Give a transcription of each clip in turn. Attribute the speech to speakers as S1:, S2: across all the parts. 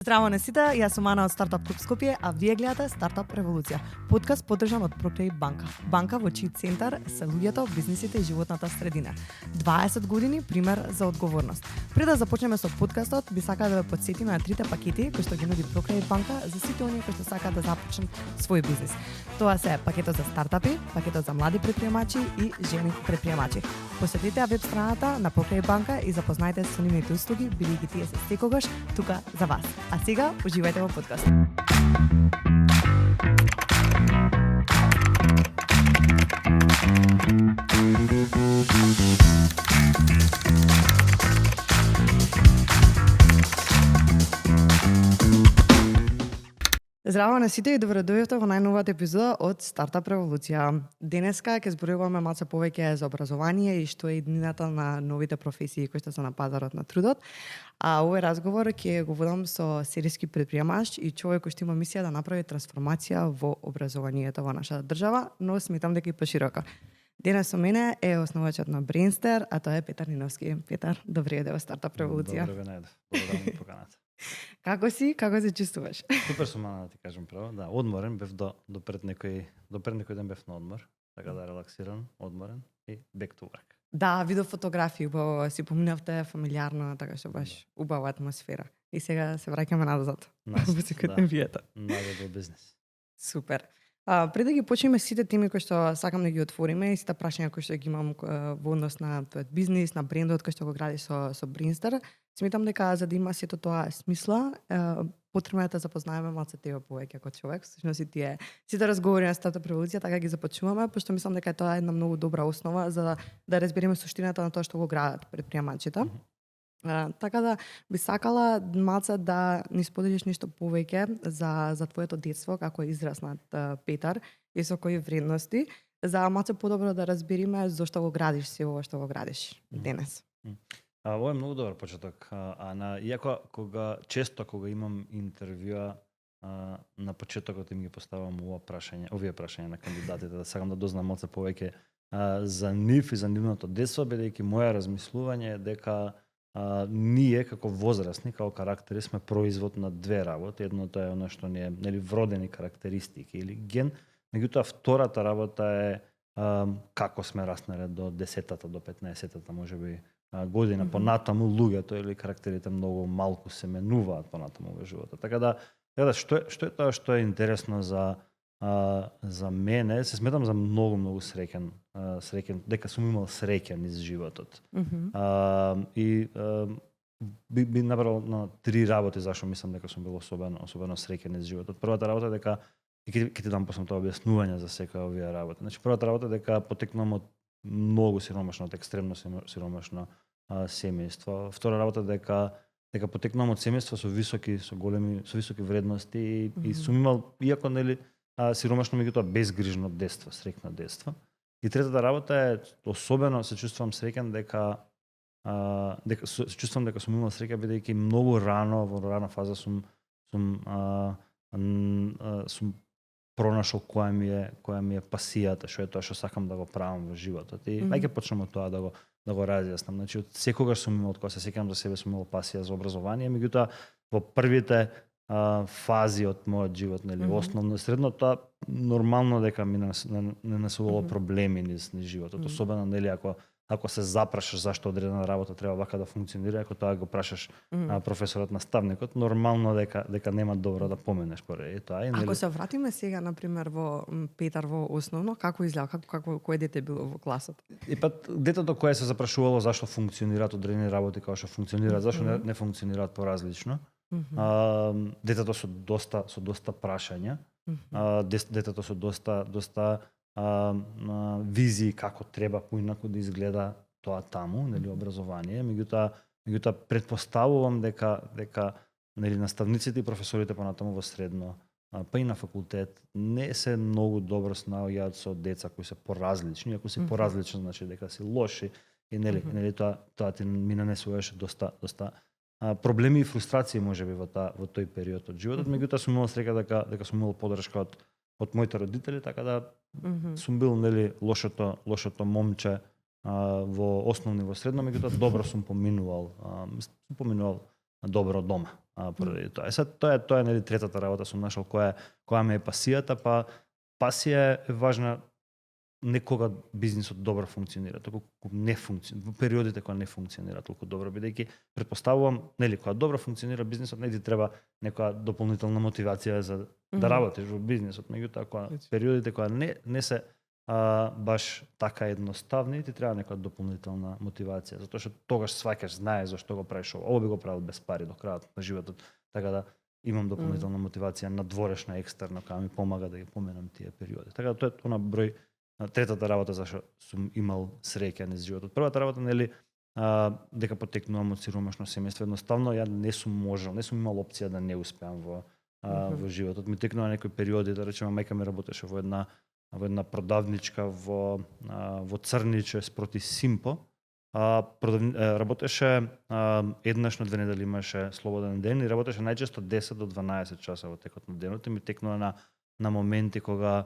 S1: Здраво на сите, јас сум Ана од Стартап Клуб Скопје, а вие гледате Стартап Револуција, подкаст поддржан од ProCredit банка. Банка во чиј центар се луѓето, бизнисите и животната средина. 20 години пример за одговорност. Пред да започнеме со подкастот, би сакала да ве потсетиме на трите пакети кои што ги нуди ProCredit банка за сите оние кои што сакаат да започнат свој бизнис. Тоа се пакетот за стартапи, пакетот за млади предприемачи и жени предприемачи. Посетете веб страната на ProCredit банка и запознајте се со нивните услуги, бидејќи тие се секогаш тука за вас. А сега уживајте во подкаст. Здраво на сите и добро дојдовте во најновата епизода од Стартап Револуција. Денеска ќе зборуваме малце повеќе за образование и што е иднината на новите професии кои што се на пазарот на трудот. А овој разговор ќе го водам со серијски предприемач и човек кој што има мисија да направи трансформација во образованието во нашата држава, но сметам дека и пошироко. Денес со мене е основачот на Brainster, а тоа е Петар Ниновски. Петар, добре дојде во Стартап Револуција.
S2: Добре ве најдов. Благодарам за поканата.
S1: Како си? Како се чувствуваш?
S2: Супер сум, Ана, да ти кажам право. Да, одморен бев до пред некој ден бев на одмор, така да релаксиран, одморен и back to work.
S1: Да, видов фотографии, убаво си поминавте фамилиарно, така што баш убава атмосфера. И сега се враќаме назад.
S2: Назад,
S1: Во секојдневието.
S2: Назад во бизнес.
S1: Супер. Пред да ги почнеме сите теми кои што сакам да ги отвориме и сите прашања кои што ги имам во однос на твојот бизнис, на брендот кој што го градиш со Brainster, сметам дека за да има сето тоа смисла, потребно е да запознаеме малце тебе повеќе како човек. Всушност и тие сите разговори на Стартап Револуција така ги започнуваме, пошто мислам дека тоа е една многу добра основа за да разбереме суштината на тоа што го градат предприемачите. Така да би сакала малце да ни споделиш нешто повеќе за твоето детство, како израснат Петар и со кои вредности, за малце подобро да разбериме зошто го градиш се ова што го градиш денес.
S2: Ова е многу добар почеток, Ана. Иако често кога имам интервјуа, на почетокот им ги поставам овие прашања на кандидатите, да сакам да дознам малце повеќе за нив и за нивното детство, бидејќи моја размислување е дека ние како возрастни, како карактери сме производ на две работи. Едното е она што ни е вродени карактеристики или ген, меѓутоа втората работа е како сме раснале до 10-та, до 15-та можеби година понатаму луѓето или карактерите многу малку се менуваат понатаму во животот. Така да што е тоа што е интересно за мене, се сметам за многу среќен дека сум имал среќа низ животот. И би набрал на 3 работи зашто мислам дека сум бил особено среќен низ животот. Првата работа е дека и ќе ти дам после тоа објаснување за секоја овие работи. Значи првата работа е дека потекнувам од многу сиромашно, од екстремно сиромашно семејство. Втора работа е дека потекнувам од семејство со високи вредности и сум имал, иако сиромашно, меѓутоа безгрижно детство, среќно детство. И третата работа е особено се чувствувам среќен дека сум имал среќа бидејќи многу рано во рана фаза сум пронашол која ми е пасијата, што е тоа што сакам да го правам во животот. И ќе почнам од тоа да го разјаснам. Значи од секогаш сум имал, кога се сеќавам за себе, сум имал пасија за образование, меѓутоа во првите фази од мојот живот, основно и средно, тоа нормално дека ми не насувало проблеми низ животот, особено ако се запрашаш зашто одредена работа треба вака да функционира, ако тоа го прашаш професорот наставникот, нормално дека нема добро да поменеш поради тоа.
S1: Ако се вратиме сега на пример во Петар во основно, како изгледа, како кој дете било во класот?
S2: И детето кое се запрашувало зашто функционираат одредени работи како што функционираат, зашто не функционираат поразлично. Детето со доста прашања, детето со доста визии како треба поинаку да изгледа тоа таму, образование, меѓутоа претпоставувам дека наставниците и професорите понатаму во средно, па и на факултет не се многу добро снаоѓаат со деца кои се поразлични, ако си поразличен значи дека си лоши и тоа ти ми нанесуваше доста проблеми и фрустрации можеби во тој период од животот, меѓутоа сум имал среќа дека сум имал поддршка од моите родители, така да сум бил лошото момче во основно и во средно, меѓутоа добро сум поминувал добро дома. поради тоа. Сега тоа е нели третата работа сум нашол која ме е пасијата, па пасија е важна не кога бизнисот добро функционира, туку не функционира, во периодите кога не функционира толку добро, бидејќи претпоставувам, нели, кога добро функционира бизнисот, не ти треба некоја дополнителна мотивација за да работиш во бизнисот, меѓутоа кога периодите кога не се баш така едноставни, ти треба некоја дополнителна мотивација, затоа што тогаш сваќаш, знаеш зашто го правиш ова би го правил без пари до крајот на животот, така да имам дополнителна мотивација надворешна, екстерна, која ми помага да ги поменам тие периоди. Така да тоа е она број третата работа зашто сум имал среќа низ животот. Првата работа, нели, дека потекнувам од сиромашно семејство, едноставно ја не сум имал опција да не успеам во животот. Ми текнува некои периоди, да речеме, мајка ми работеше во една продавничка во Црниче спроти Симпо. Работеше еднаш на 2 недели, имаше слободен ден и работеше најчесто 10 до 12 часа во текот на денот. И ми текнува на моменти кога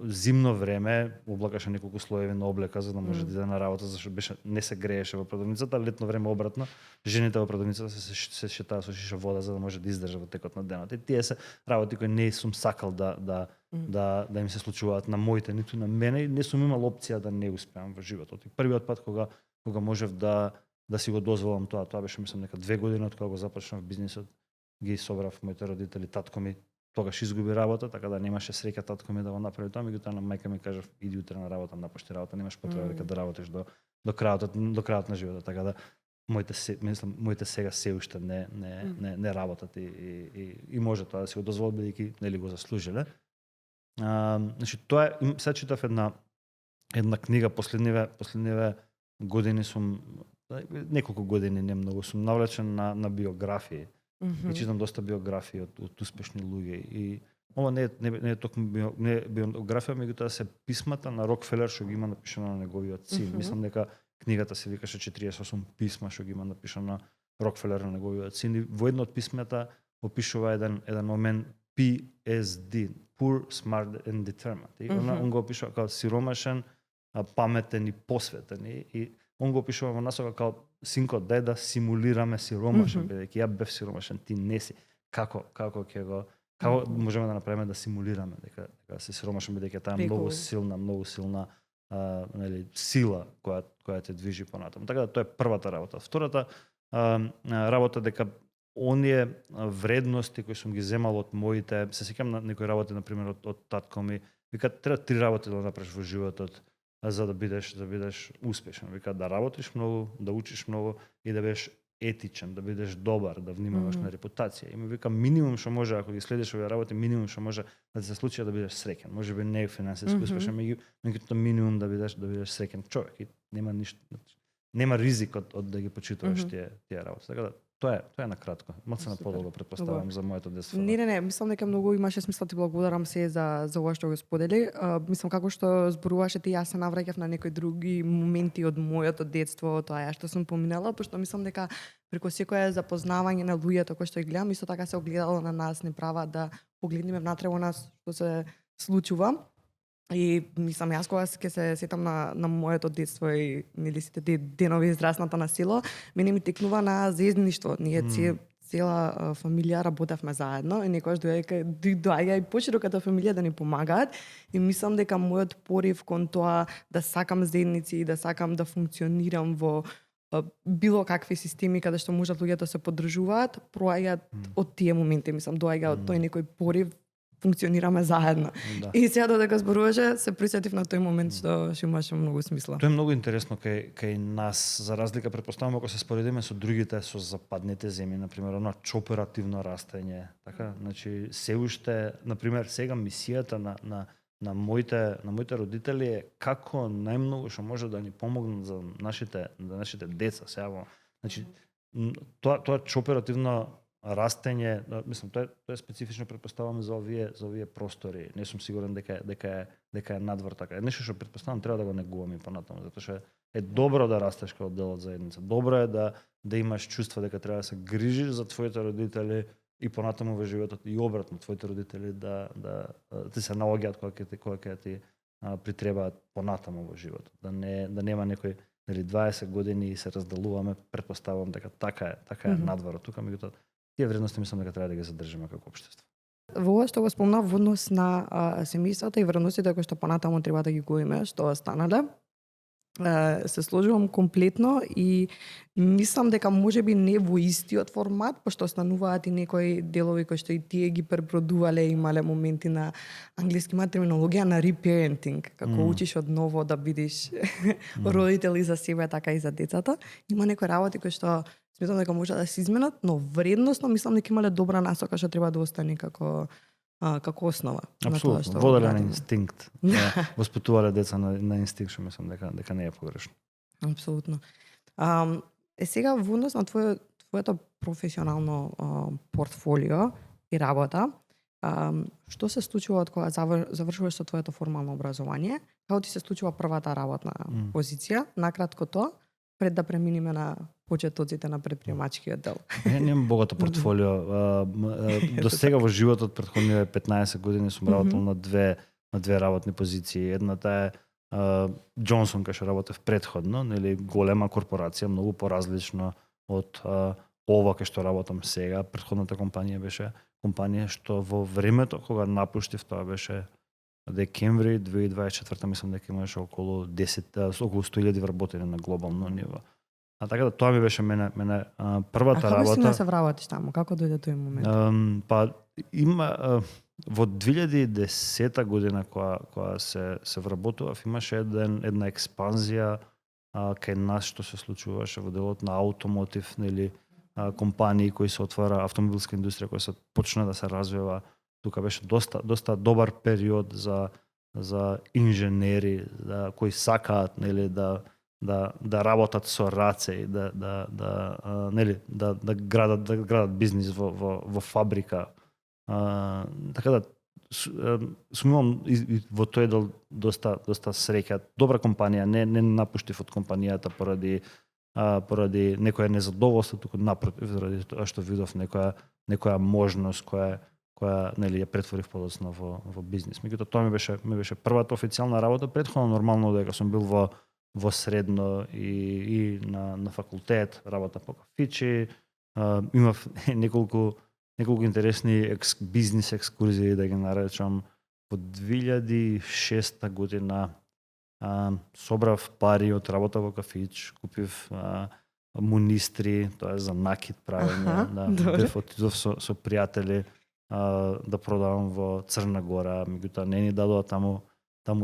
S2: зимно време облакаше неколку слоеви на облека за да може да иде на работа, зашто не се грееше во продавницата, летно време обратно, жените во продавницата се шетаа со шиша вода за да може да издржа во текот на денот. И тие се работи кои не сум сакал да им се случуваат на моите, ниту на мене, и не сум имал опција да не успеам во животот. И првиот пат кога можев да си го дозволам тоа беше мислам нека 2 години од кога го започнав бизнисот, ги собрав моите родители, татко ми тогаш изгуби работа, така да немаше среќа татко ми да го направи тоа, меѓутоа на мајка ми кажав иди утре на работа, напушти работа, немаш потреба дека да работиш до крајот на животот, така да моите сега се уште не работат и може тоа да се го дозволи бидејќи нели го заслужиле. Значи тоа е, сега читав една книга последниве години сум неколку години, не многу, сум навлечен на биографии. И читам доста биографии од успешни луѓе и ова не е токму биографија, меѓутоа се писмата на Рокфелер што ги има напишано на неговиот син. Мислам дека книгата се викаше 48 писма што ги има напишано Рокфелер на неговиот син. И во едно од писмата опишува еден момент PSD, Poor, Smart and Determined. И он го опишува како сиромашен, паметен и посветен. И он го опишува во насока како синко, дај да симулираме сиромашен, бидејќи ја бев сиромашен, ти не си. Како можеме да направиме да симулираме дека си сиромашен, бидејќи таа е многу силна нели сила која те движи понатаму. Така да тоа е првата работа. Втората работа дека оние вредности кои сум ги земал од моите, се сеќам на некои работи на пример од татко ми, вика треба 3 работи да направиш во животот за да бидеш успешен. Вика да работиш многу, да учиш многу и да бидеш етичен, да бидеш добар, да внимаваш на репутација. И ми вика минимум што може ако ги следиш овие работи, минимум што може да се случи да бидеш среќен. Можеби не финансиски успешен, меѓутоа минимум да бидеш среќен човек и нема ризик од да ги почитуваш тие работи. Така да тоа е на кратко. Малку на подолго претпоставувам за моето детство.
S1: Не, мислам дека многу имаше смисла, ти благодарам се за ова што го сподели. Мислам како што зборуваше ти, јас се навраќав на некои други моменти од моето детство, тоа што сум поминала, пошто мислам дека преку секое запознавање на луѓето кои што ги гледам, исто така се огледало на нас, не права да погледнеме внатре во нас што се случува. И мислам јас кога ќе се сетам на моето детство и нели сите тие денови израсната на село, мене ми текнува на заедништво. Ние цела фамилија работевме заедно и некогаш доаѓа и почироката фамилија да ни помагаат и мислам дека мојот порив кон тоа да сакам заедници и да сакам да функционирам во било какви системи каде што можат луѓето се поддржуваат, проаѓаат од тие моменти, мислам, доаѓа од тој некој порив функционираме заедно. Да. И сега додека зборуваше, се присетив на тој момент што имаше многу смисла.
S2: Тоа е многу интересно кај нас, за разлика претпоставувам ако се споредиме со другите, со западните земји, на пример, оно чооперативно растење, така, значи се уште, на пример, сега мисијата на моите родители е како најмногу што може да ни помогнат за нашите деца сега. Значи тоа чооперативно растење, мислам, тоа е специфично претпоставувам за овие простори. Не сум сигурен дека е надвор така. Е нешто што претпоставувам треба да го негуваме понатаму, затоа што е добро да растеш како дел од заедница. Добро е да имаш чувство дека треба да се грижиш за твоите родители и понатаму во животот и обратно твоите родители да ти се наоѓаат кога ќе ти притребаат понатаму во животот. Да нема некој 20 години и се разделуваме, претпоставувам дека така е надворот тука, меѓутоа тие вредности мислам дека треба да ги задржиме како општество.
S1: Во ова што го спомнав во однос на семејството и вредностите кои што понатаму треба да ги гоиме, што останале, се сложувам комплетно и мислам дека можеби не во истиот формат, пошто остануваат и некои делови кои што и тие ги препродувале, имале моменти на англиски има терминологија на reparenting, како учиш од ново да бидеш родител и за себе, така и за децата. Има некои работи кои што сметам дека може да се изменат, но вредносно мислам дека имале добра насока што треба да остане како основа на тоа што
S2: Апсолутно. Воделе на
S1: градиме.
S2: инстинкт. Да, воспитувале деца на инстинкт, што мислам дека не е погрешно.
S1: Апсолутно. Сега во однос на твоето професионално портфолио и работа, што се случува од кога завршуваш со твоето формално образование? Како ти се случува првата работна позиција? Накратко тоа, пред да преминиме на почетоците на предприемачкиот дел.
S2: Немам богато портфолио. До сега во животот претходните 15 години сум работел на две работни позиции. Едната е Джонсон, кај што работев предходно, нели голема корпорација, многу поразлично од ова кај што работам сега. Претходната компанија беше компанија што во времето кога напуштив, тоа беше декември 2024, мислам дека имаше околу 100,000 вработени на глобално ниво. А така да тоа ми беше мене првата
S1: работа. А како
S2: работа.
S1: се вработиш таму? Како дојде тој момент?
S2: Па има во 2010 година кога се вработував, имаше една експанзија кај нас што се случуваше во делот на автомотив, нели компании кои се отвара, автомобилска индустрија која се почна да се развива. Тука беше доста добар период за инженери кои сакаат, нели да работат со раце и да градат бизнис во фабрика. Така да сум имал во тој дел доста среќа. Добра компанија, не напуштив од компанијата поради некоја незадоволство, туку напротив, заради тоа што видов некоја можност која нели ја претворив подоцна во бизнис. Меѓутоа тоа ми беше првата официјална работа. Претходно нормално дека сум бил во средно и на факултет, работа по кафичи, имав неколку интересни бизнис екскурзии, да ги наречам. Во 2006 година собрав пари од работа во кафич, купив мунистри, тоа е за накид правење, отидов со пријатели да продавам во Црна Гора, меѓутоа не ни дадоа таму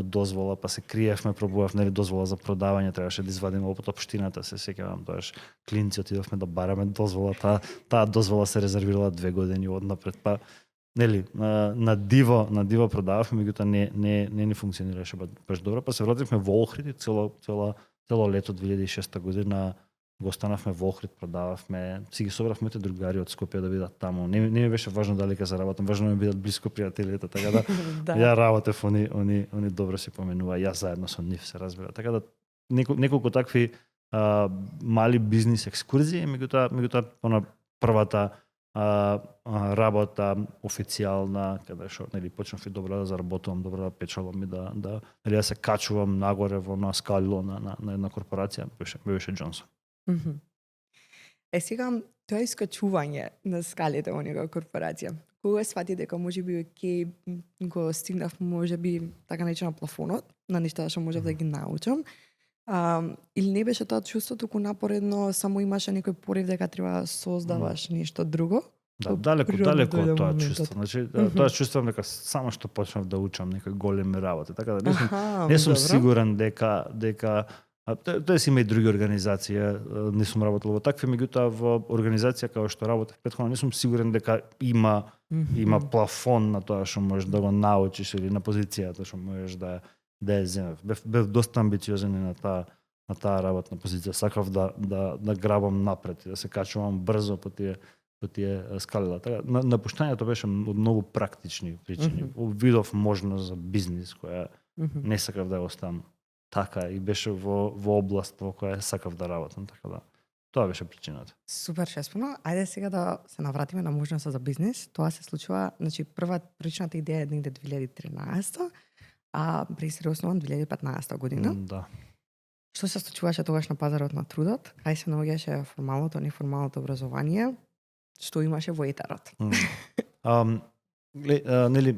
S2: дозвола, па се криевме, пробував нели дозвола за продавање, требаше да извадиме од општината, се сеќавам, тоаш клинци отидовме да бараме дозвола, таа дозвола се резервирала 2 години однапред, па нели на диво продававме, меѓутоа не ни функционираше баш добро, па се вративме во Охрид и цело лето 2006 година го останавме во Охрид, продававме, си ги собравме другари од Скопје да бидат таму. Не ми беше важно дали ќе заработам, важно ми бидат блиско пријателите, така да ја работев, они добро се поменува, јас заедно со нив се разбира. Така да неколку такви мали бизнис екскурзии, меѓутоа она првата работа официјална, каде што нели почнав и добро да заработувам, добро да печалам и да се качувам нагоре во на скалило на една корпорација, беше Джонсон.
S1: Сега, тоа искачување на скалите во некоја корпорација. Кога свати дека можеби ќе го стигнав можеби така наречено плафонот на нешта што можев да ги научам, или не беше тоа чувство, туку напоредно само имаше некој порив дека треба да создаваш нешто друго?
S2: Да, далеко од тоа чувство. Значи, тоа чувствувам дека само што почнав да учам некои големи работи, така да не сум сигурен дека тоа си има и други организации, не сум работел во такви, меѓутоа во организација како што работев претходно, не сум сигурен дека има плафон на тоа што можеш да го научиш или на позицијата што можеш да ја земеш. Бев доста амбициозен на таа работна позиција. Сакав да грабам напред и да се качувам брзо по тие скалила. Така, напуштањето беше од многу практични причини. Видов можност за бизнис која не сакав да ја оставам така и беше во област во која сакав да работам, така да тоа беше причината.
S1: Супер, Шеспано. Ајде сега да се навратиме на можноста за бизнис. Тоа се случува, значи првичната идеја е негде 2013, а Брейсер е основан 2015 година.
S2: Да.
S1: Што се случуваше тогаш на пазарот на трудот? Кај се наоѓаше формалното, неформалното образование? што имаше во етерот.
S2: Нели,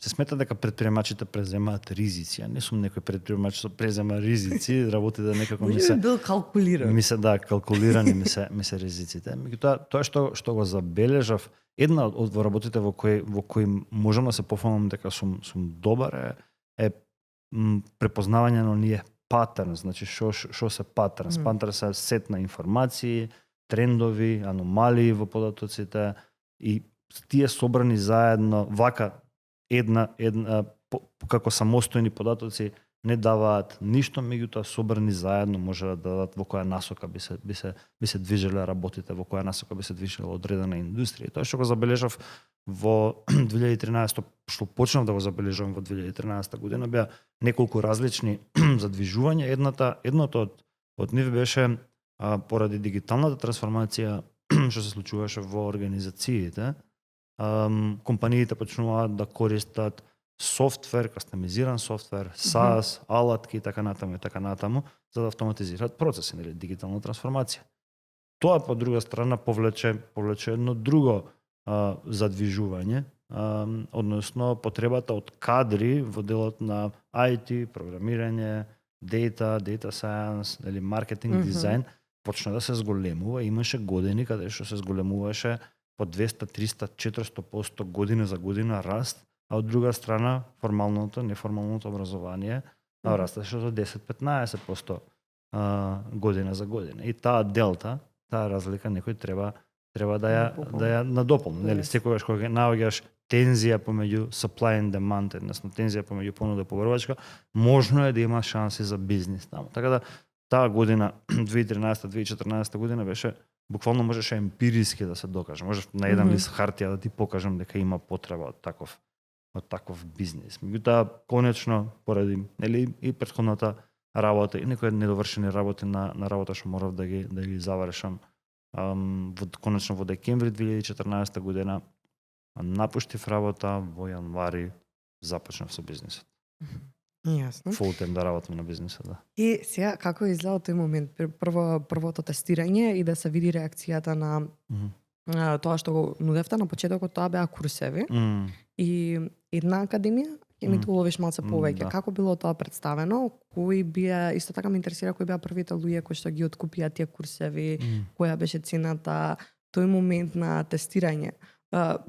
S2: се смета дека предприемачите преземаат ризици. Ја не сум некој предприемач што презема ризици, работите некако ми
S1: Може
S2: се
S1: би бил калкулиран.
S2: ми се калкулирани ми се ризиците. Меѓутоа тоа што го забележав, една од во работите во кои можам да се пофалам дека сум добар е препознавање на оние патерн, значи што се патерн. Патерн се сет на информации, трендови, аномалии во податоците и тие собрани заедно вака една како самостојни податоци не даваат ништо, меѓутоа собрани заедно може да дадат во која насока би се движеле работите, во која насока би се движела одредена индустрија. Тоа што го забележав во 2013, што почнав да го забележувам во 2013 година, беа неколку различни задвижувања. Едното од нив беше поради дигиталната трансформација што се случуваше во организациите, компаниите почнуваат да користат софтвер, кастомизиран софтвер, SaaS, алатки и така натаму, за да автоматизираат процеси, нели, дигитална трансформација. Тоа по друга страна повлече едно друго задвижување, односно потребата од кадри во делот на IT, програмирање, data science, или маркетинг, дизајн, почна да се зголемува. Имаше години каде што се зголемуваше по 200, 300, 400% година за година раст, а од друга страна формалното, неформалното образование растеше до 10-15% година за година. И таа делта, таа разлика некој треба да ја надополни. Нели, секогаш кога наоѓаш тензија помеѓу supply and demand, односно тензија помеѓу понуда и побарувачка, можно е да има шанси за бизнис таму. Така да таа година 2013-2014 година беше буквално можеше емпириски да се докаже. Можеш на еден лист хартија да ти покажам дека има потреба од таков бизнес. Меѓутоа конечно поради нели и претходната работа и некои недовршени работи на работа што морав да ги завршам, конечно во декември 2014 година напуштив работа, во јанвари започнав со бизнисот.
S1: Јасно.
S2: Full time да работам на бизнисот, да.
S1: И сега како изгледа тој момент, првото тестирање и да се види реакцијата на тоа што го нудевте на почетокот, тоа беа курсеви и една академија, ќе ми толовиш малце повеќе.
S2: Да.
S1: Како било тоа представено? Кои беа, исто така ме интересира кои беа првите луѓе кои што ги откупија тие курсеви, која беше цената, тој момент на тестирање.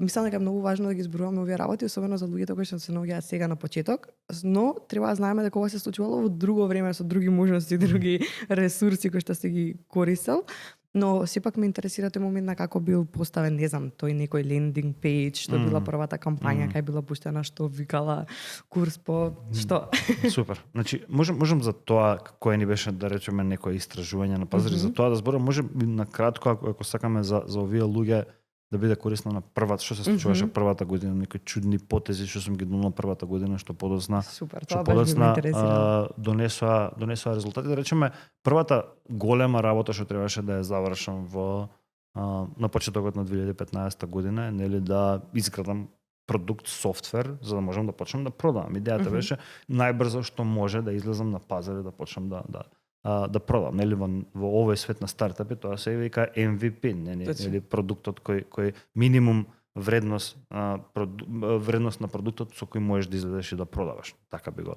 S1: Мислам дека е многу важно да ги зборуваме овие работи, особено за луѓето кои што се наоѓаат сега на почеток, но треба да знаеме дека ова се случувало во друго време со други можности, други ресурси кои што се ги користел. Но сепак ме интересира тој момент на како бил поставен, не знам, тој некој лендинг пејдж, што била првата кампања, кај била пуштена, што викала курс по што.
S2: Супер. Значи, можем за тоа кој ни беше, да речеме, некој истражување на пазари, за тоа да зборам, може на кратко, ако сакаме за овие луѓе да биде корисно на првата, што се случуваше првата година, некои чудни потези што сум ги донел првата година, што подоцна
S1: Супер, тоа баш ме интересира.
S2: Донесоа резултати. Да речеме, првата голема работа што требаше да ја завршам на почетокот на 2015 година, нели да изградам продукт, софтвер, за да можам да почнам да продавам. Идејата беше најбрзо што може да излезам на пазар и да почнам да продам, нели во овој свет на стартапи, тоа се вика MVP, нели продуктот кој минимум вредност на продуктот со кој можеш да излезеш и да продаваш. Така би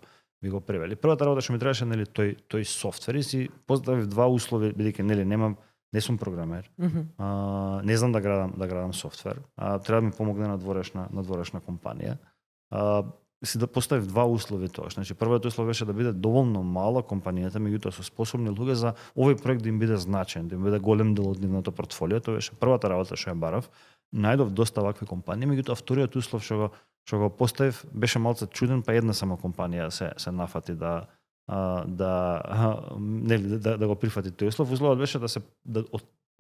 S2: го превели. Првата работа што ми требаше, нели тој софтвер, и си поставив два услови, бидејќи нели не сум програмер. Не знам да градам софтвер. Треба да ми помогне надворешна компанија. Си да поставив два услови тоа. Значи, првиот услов беше да биде доволно мала компанијата, меѓутоа со способни луѓе за овој проект да им биде значаен, да им биде голем дел од нивното портфолио. Тоа беше првата работа што ја барав. Најдов доста вакви компании, меѓутоа вториот услов што го поставив беше малце чуден, па една само компанија се нафати да го прифати тој услов. Условот беше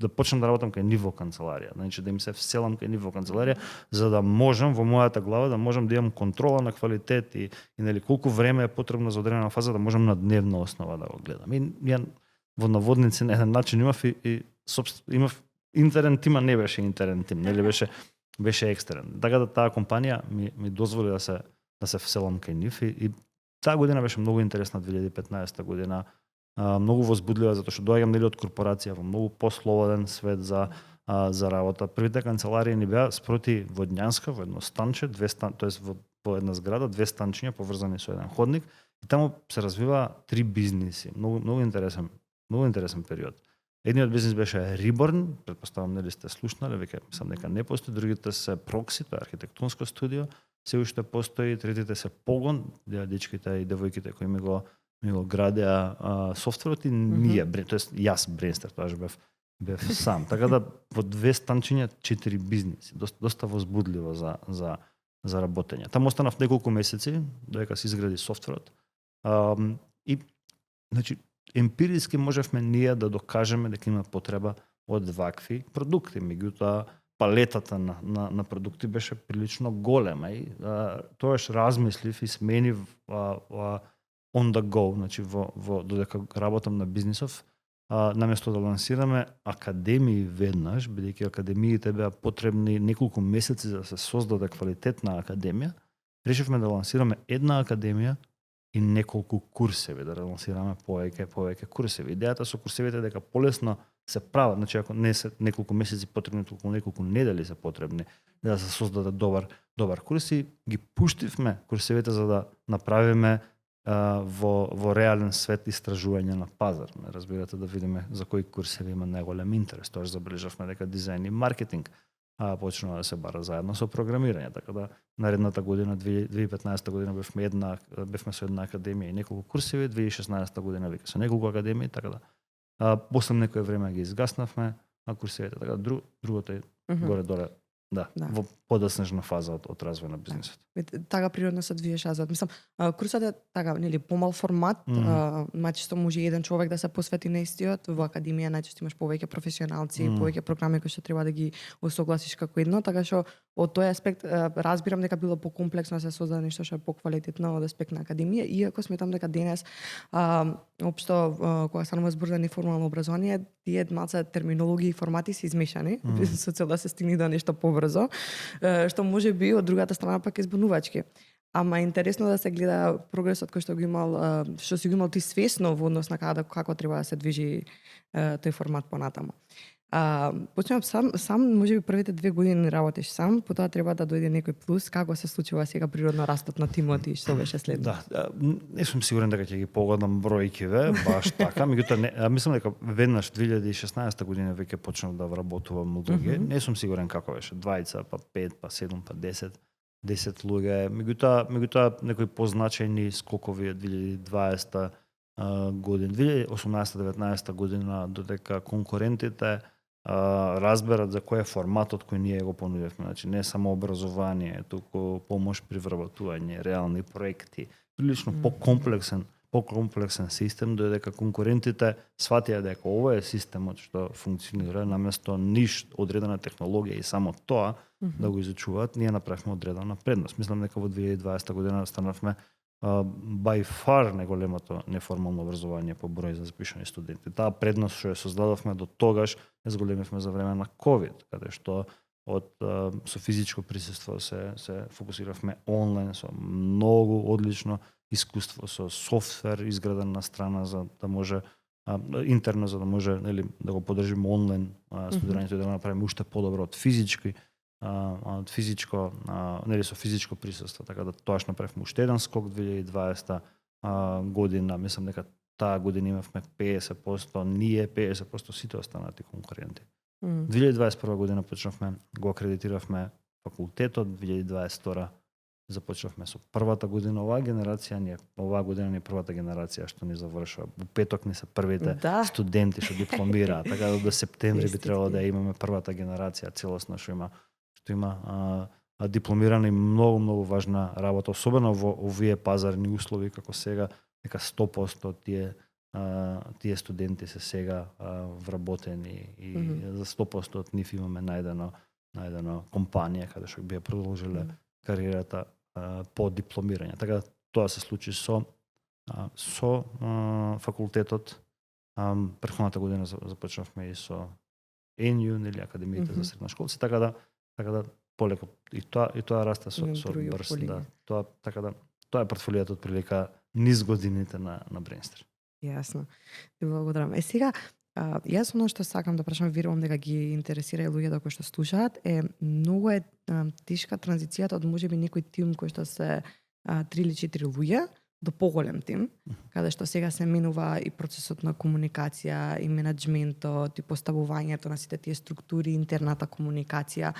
S2: да почнам да работам кај ниво канцеларија, значи да им се вселам кај ниво канцеларија, за да можам во мојата глава да можам да имам контрола на квалитет и нели колку време е потребно за одредена фаза да можам на дневна основа да го гледам. И ја во наводници на еден начин имав интерен тим, а не беше интерен тим, нели беше екстерен. Така да таа компанија ми дозволи да се вселам кај нив и таа година беше многу интересна, 2015 година. Многу возбудлива, затоа што доаѓам нели од корпорација во многу послободен свет за за работа. Првите канцеларии ни беа спроти Водњанска во едно станче, тоест во една зграда, две станчиња поврзани со еден ходник и таму се развива 3 бизниси. Многу интересен период. Едниот бизнис беше Reborn, претпоставам нели сте слушнале, веќе мислам дека не постои, другите се Proxy, тоа е архитектонско студио, се уште постои, третите се Pogon, дечките и девојките кои ми го градеа софтверот и ние, тоест јас Brainster, тоаш бев сам. Така да во две станчиња 4 бизниси, доста возбудливо за работење. Таму останав неколку месеци додека се изгради софтверот. И значи емпириски можевме ние да докажеме дека има потреба од вакви продукти. Меѓутоа палетата на продукти беше прилично голема и тоаш размислив и сменив on the go, значи во додека работам на бизнисов, наместо да лансираме академии веднаш, бидејќи академиите беа потребни неколку месеци за да се создаде квалитетна академија, решивме да лансираме една академија и неколку курсеви, да лансираме повеќе курсеви. Идејата со курсевите е дека полесно се прават, значи ако не се неколку месеци потребни, толку неколку недели се потребни да се создаде добар курс и ги пуштивме курсевите за да направиме во реален свет истражување на пазар. Разбирате, да видиме за кои курсеви има најголем интерес. Тоа забележавме дека дизајн и маркетинг почнува да се бара заедно со програмирање, така да наредната година 2015 година бевме со една академија и неколку курсеви, 2016 година веќе со неколку академии, така да после некое време ги изгаснавме курсевите, така да другото е горе-доле во подоснежна фаза од развој на бизнисот.
S1: Така природно се движеш назад. Мислам, курсот е така, нели, помал формат, најчесто може еден човек да се посвети на истиот. Во академија најчесто имаш повеќе професионалци, повеќе програми кои што треба да ги усогласиш како едно, така што од тој аспект разбирам дека било покомплексно да се создаде нешто што е поквалитетно од аспект на академија, иако сметам дека денес општо кога станува збор за неформално образование, тие малце терминологии и формати се измешани, со цел да се стигне до нешто побрзо, што може би од другата страна пак е збунувачки. Ама е интересно да се гледа прогресот кој што си го имал ти свесно во однос на како треба да се движи тој формат понатаму. Почнувам сам, може би првите 2 години работиш сам, потоа треба да дојде некој плюс. Како се случува сега природно растот на тимот и што беше следно?
S2: Не сум сигурен дека ќе ги погодам бројкиве, баш така, меѓутоа мислам дека веднаш 2016 година веќе почнав да вработувам луѓе. Не сум сигурен како беше, 20, па 5, па 7, па 10 луѓе. Меѓутоа некои позначајни скокови од 2020 година, 2018-19 година, додека конкурентите разберат за кој е форматот кој ние го понудевме. Значи не само образование, туку помош при вработување, реални проекти, прилично покомплексен систем, додека конкурентите сватија дека ова е системот што функционира, наместо одредена технологија и само тоа да го изучуваат, ние направивме одредена предност. Мислам дека во 2020 година станавме by far најголемото неформално образование по број за запишани студенти. Таа предност што ја создадовме до тогаш ја зголемивме за време на COVID, каде што со физичко присуство се фокусиравме онлайн со многу одлично искуство со софтвер изграден на страна за да може интерно за да може нели да го поддржиме онлайн студирањето и да го направиме уште подобро од физичко, нели со физичко присуство, така да тоаш направивме уште еден скок 2020 година. Мислам дека таа година имавме 50%, ние 50%, сите останати конкуренти. 2021 година почнавме, го акредитиравме факултетот, 2022 започнавме со првата година оваа генерација, оваа година ни првата генерација што ни завршува. Во петок ни се првите студенти што дипломираат, така да до септември би требало да имаме првата генерација целосно што има дипломирана и многу важна работа, особено во овие пазарни услови како сега, дека 100% тие студенти се сега вработени и за 100% од нив имаме најдено компанија каде што би ја продолжиле кариерата по дипломирање. Така тоа се случи со факултетот. Претходната година започнавме и со ЕНЮ, нели академиите за средношколци, така да полеко и тоа расте со брз, тоа е портфолиото од прилика низ годините на Brainster.
S1: Јасно. Ти благодарам. Сега Јас оно што сакам да прашам, верувам дека ги интересира и луѓето кои што слушаат, многу е тешка транзицијата од можеби некој тим кој што се 3 или 4 луѓе до поголем тим, каде што сега се менува и процесот на комуникација, и менаџментот, и поставувањето на сите тие структури, интерната комуникација.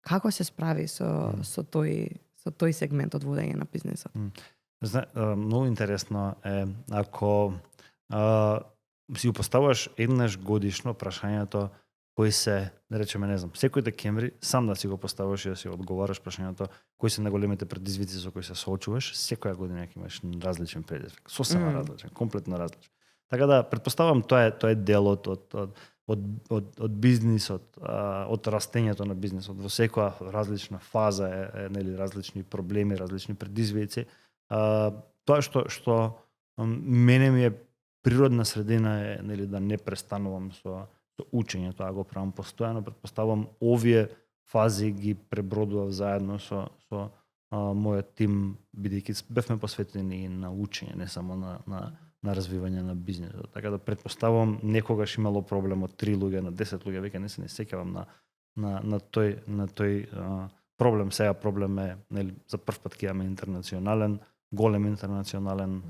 S1: Како се справи со тој сегмент од водење на бизнисот?
S2: Многу интересно е ако си го поставуваш еднаш годишно прашањето кои се, да речеме, не знам, секој декември сам да си го поставуваш и да си одговараш прашањето кои се најголемите предизвици со кои се соочуваш, секоја година ќе имаш различен предизвик, сосема различен, комплетно различен. Така да претпоставам тоа е делот од бизнисот, од растењето на бизнисот. Во секоја различна фаза е нели различни проблеми, различни предизвици. Тоа што мене ми е природна средина е нели да не престанувам со учење, тоа го правам постојано, претпоставам овие фази ги пребродував заедно со мојот тим, бидејќи бевме посветени на учење, не само на развивање на бизнисот. Така да претпоставам некогаш имало проблем од 3 луѓе на 10 луѓе, веќе не се не сеќавам на тој проблем. Сега проблем е нели за прв пат ќе имаме интернационален, голем интернационален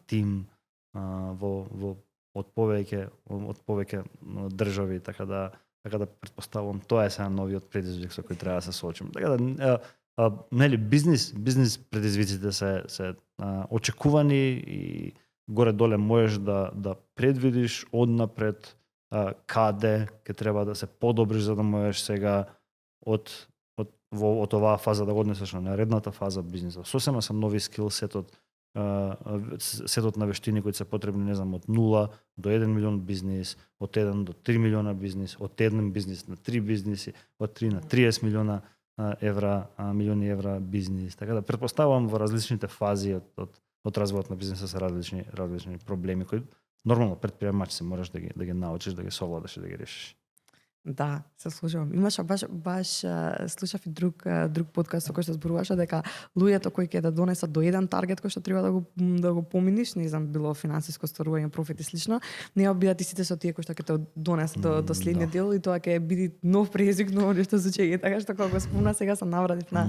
S2: тим од повеќе држави, така да претпоставувам тоа е сега новиот предизвик со кој треба да се соочиме. Така да нели бизнис предизвиците се очекувани и горе-доле можеш да предвидиш однапред каде ќе треба да се подобриш за да можеш сега од оваа фаза да го однесеш на наредната фаза бизнисот. Сосема се нови скил сетот на вештини кои се потребни, не знам, од 0 до 1 милион бизнис, од 1 до 3 милиона бизнис, од 1 бизнис на 3 бизниси, од 3 на 30 милиони евра бизнис. Така да претпоставувам во различните фази од развојот на бизнисот се различни проблеми кои нормално претприемач се можеш да ги научиш, да ги совладаш и да ги решиш.
S1: Да, се слушам. Имаше баш слушав и друг подкаст со кој што зборуваше дека луѓето кои ќе да донесат до еден таргет кој што треба да го поминиш, не знам, било финансиско стварување, профит и слично, нема бидат истите со тие кои што ќе те донесат до следниот дел и тоа ќе биде нов предизвик, ново нешто за учење. Така што кога го спомна сега се навратив на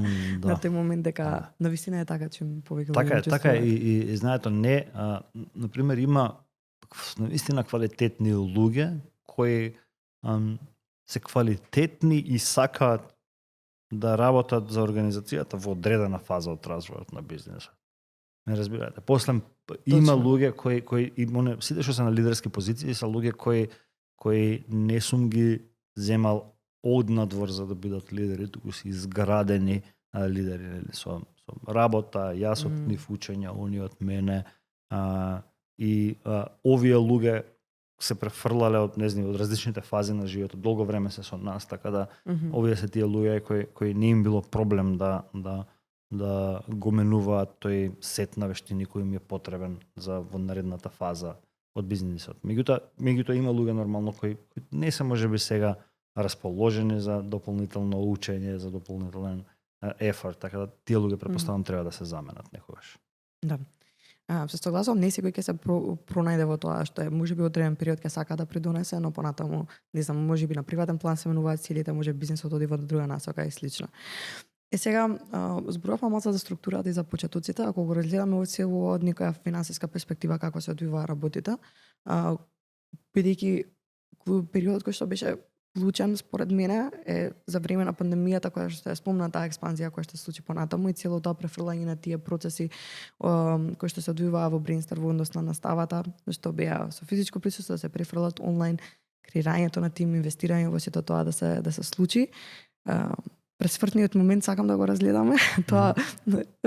S1: тој момент дека навистина е така че повеќе луѓе.
S2: Така и знаете, на пример има навистина квалитетни луѓе кои се квалитетни и сакаат да работат за организацијата во одредена фаза од развојот на бизнисот. Не разбирате. После има луѓе кои сите што се на лидерски позиции се луѓе кои не сум ги земал однадвор за да бидат лидери, туку си изградени лидери со работа, јас од нив учење, они од мене и овие луѓе се префрлале од различните фази на животот, долго време се со нас, така да овие се тие луѓе кои не им било проблем да го менуваат тој сет на вештини кој им е потребен за во наредната фаза од бизнисот. Меѓутоа има луѓе нормално кои не се можеби сега расположени за дополнително учење, за дополнителен ефорт, така да тие луѓе претпоставам треба да се заменат некогаш.
S1: Да. Се согласувам, не секој ќе се пронајде во тоа што е можеби одреден период ќе сака да придонесе, но понатаму, не знам, можеби на приватен план се менуваат целите, може бизнисот оди во друга насока и слично. Сега зборувавме малку за структурата и за почетоците, ако го разгледаме цело од некоја финансиска перспектива како се одвива работите, бидејќи периодот кој што беше клучен според мене е за време на пандемијата која што се спомна таа експанзија која што се случи понатаму и цело тоа префрлање на тие процеси кои што се одвиваа во Брейнстар во однос на наставата, што беа со физичко присуство да се префрлат онлайн, креирањето на тим, инвестирање во сето тоа да се случи. Пресвртниот момент сакам да го разгледаме. Тоа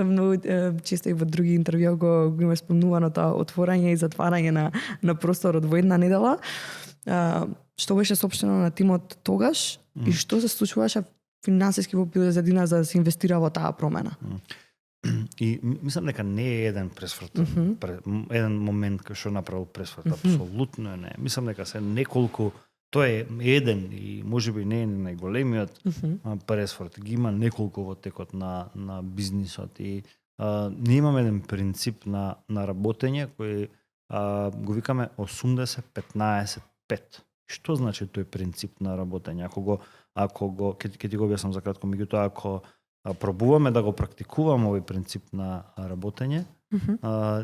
S1: многу често и во други интервјуи го има спомнувано тоа отворање и затварање на просторот во една недела. Што беше соопштено на тимот тогаш и што се случуваше финансиски во позадина за да се инвестира во таа промена?
S2: И мислам дека не е еден пресвртен, еден момент кој што направил пресврт, апсолутно не. Мислам дека се неколку, тоа е еден и можеби не е најголемиот пресврт, ги има неколку во текот на бизнисот и ние имаме еден принцип на работење кој го викаме 80-15 5. Што значи тој принцип на работење? Ако го ќе ти го објаснам за кратко, меѓутоа ако пробуваме да го практикуваме овој принцип на работење,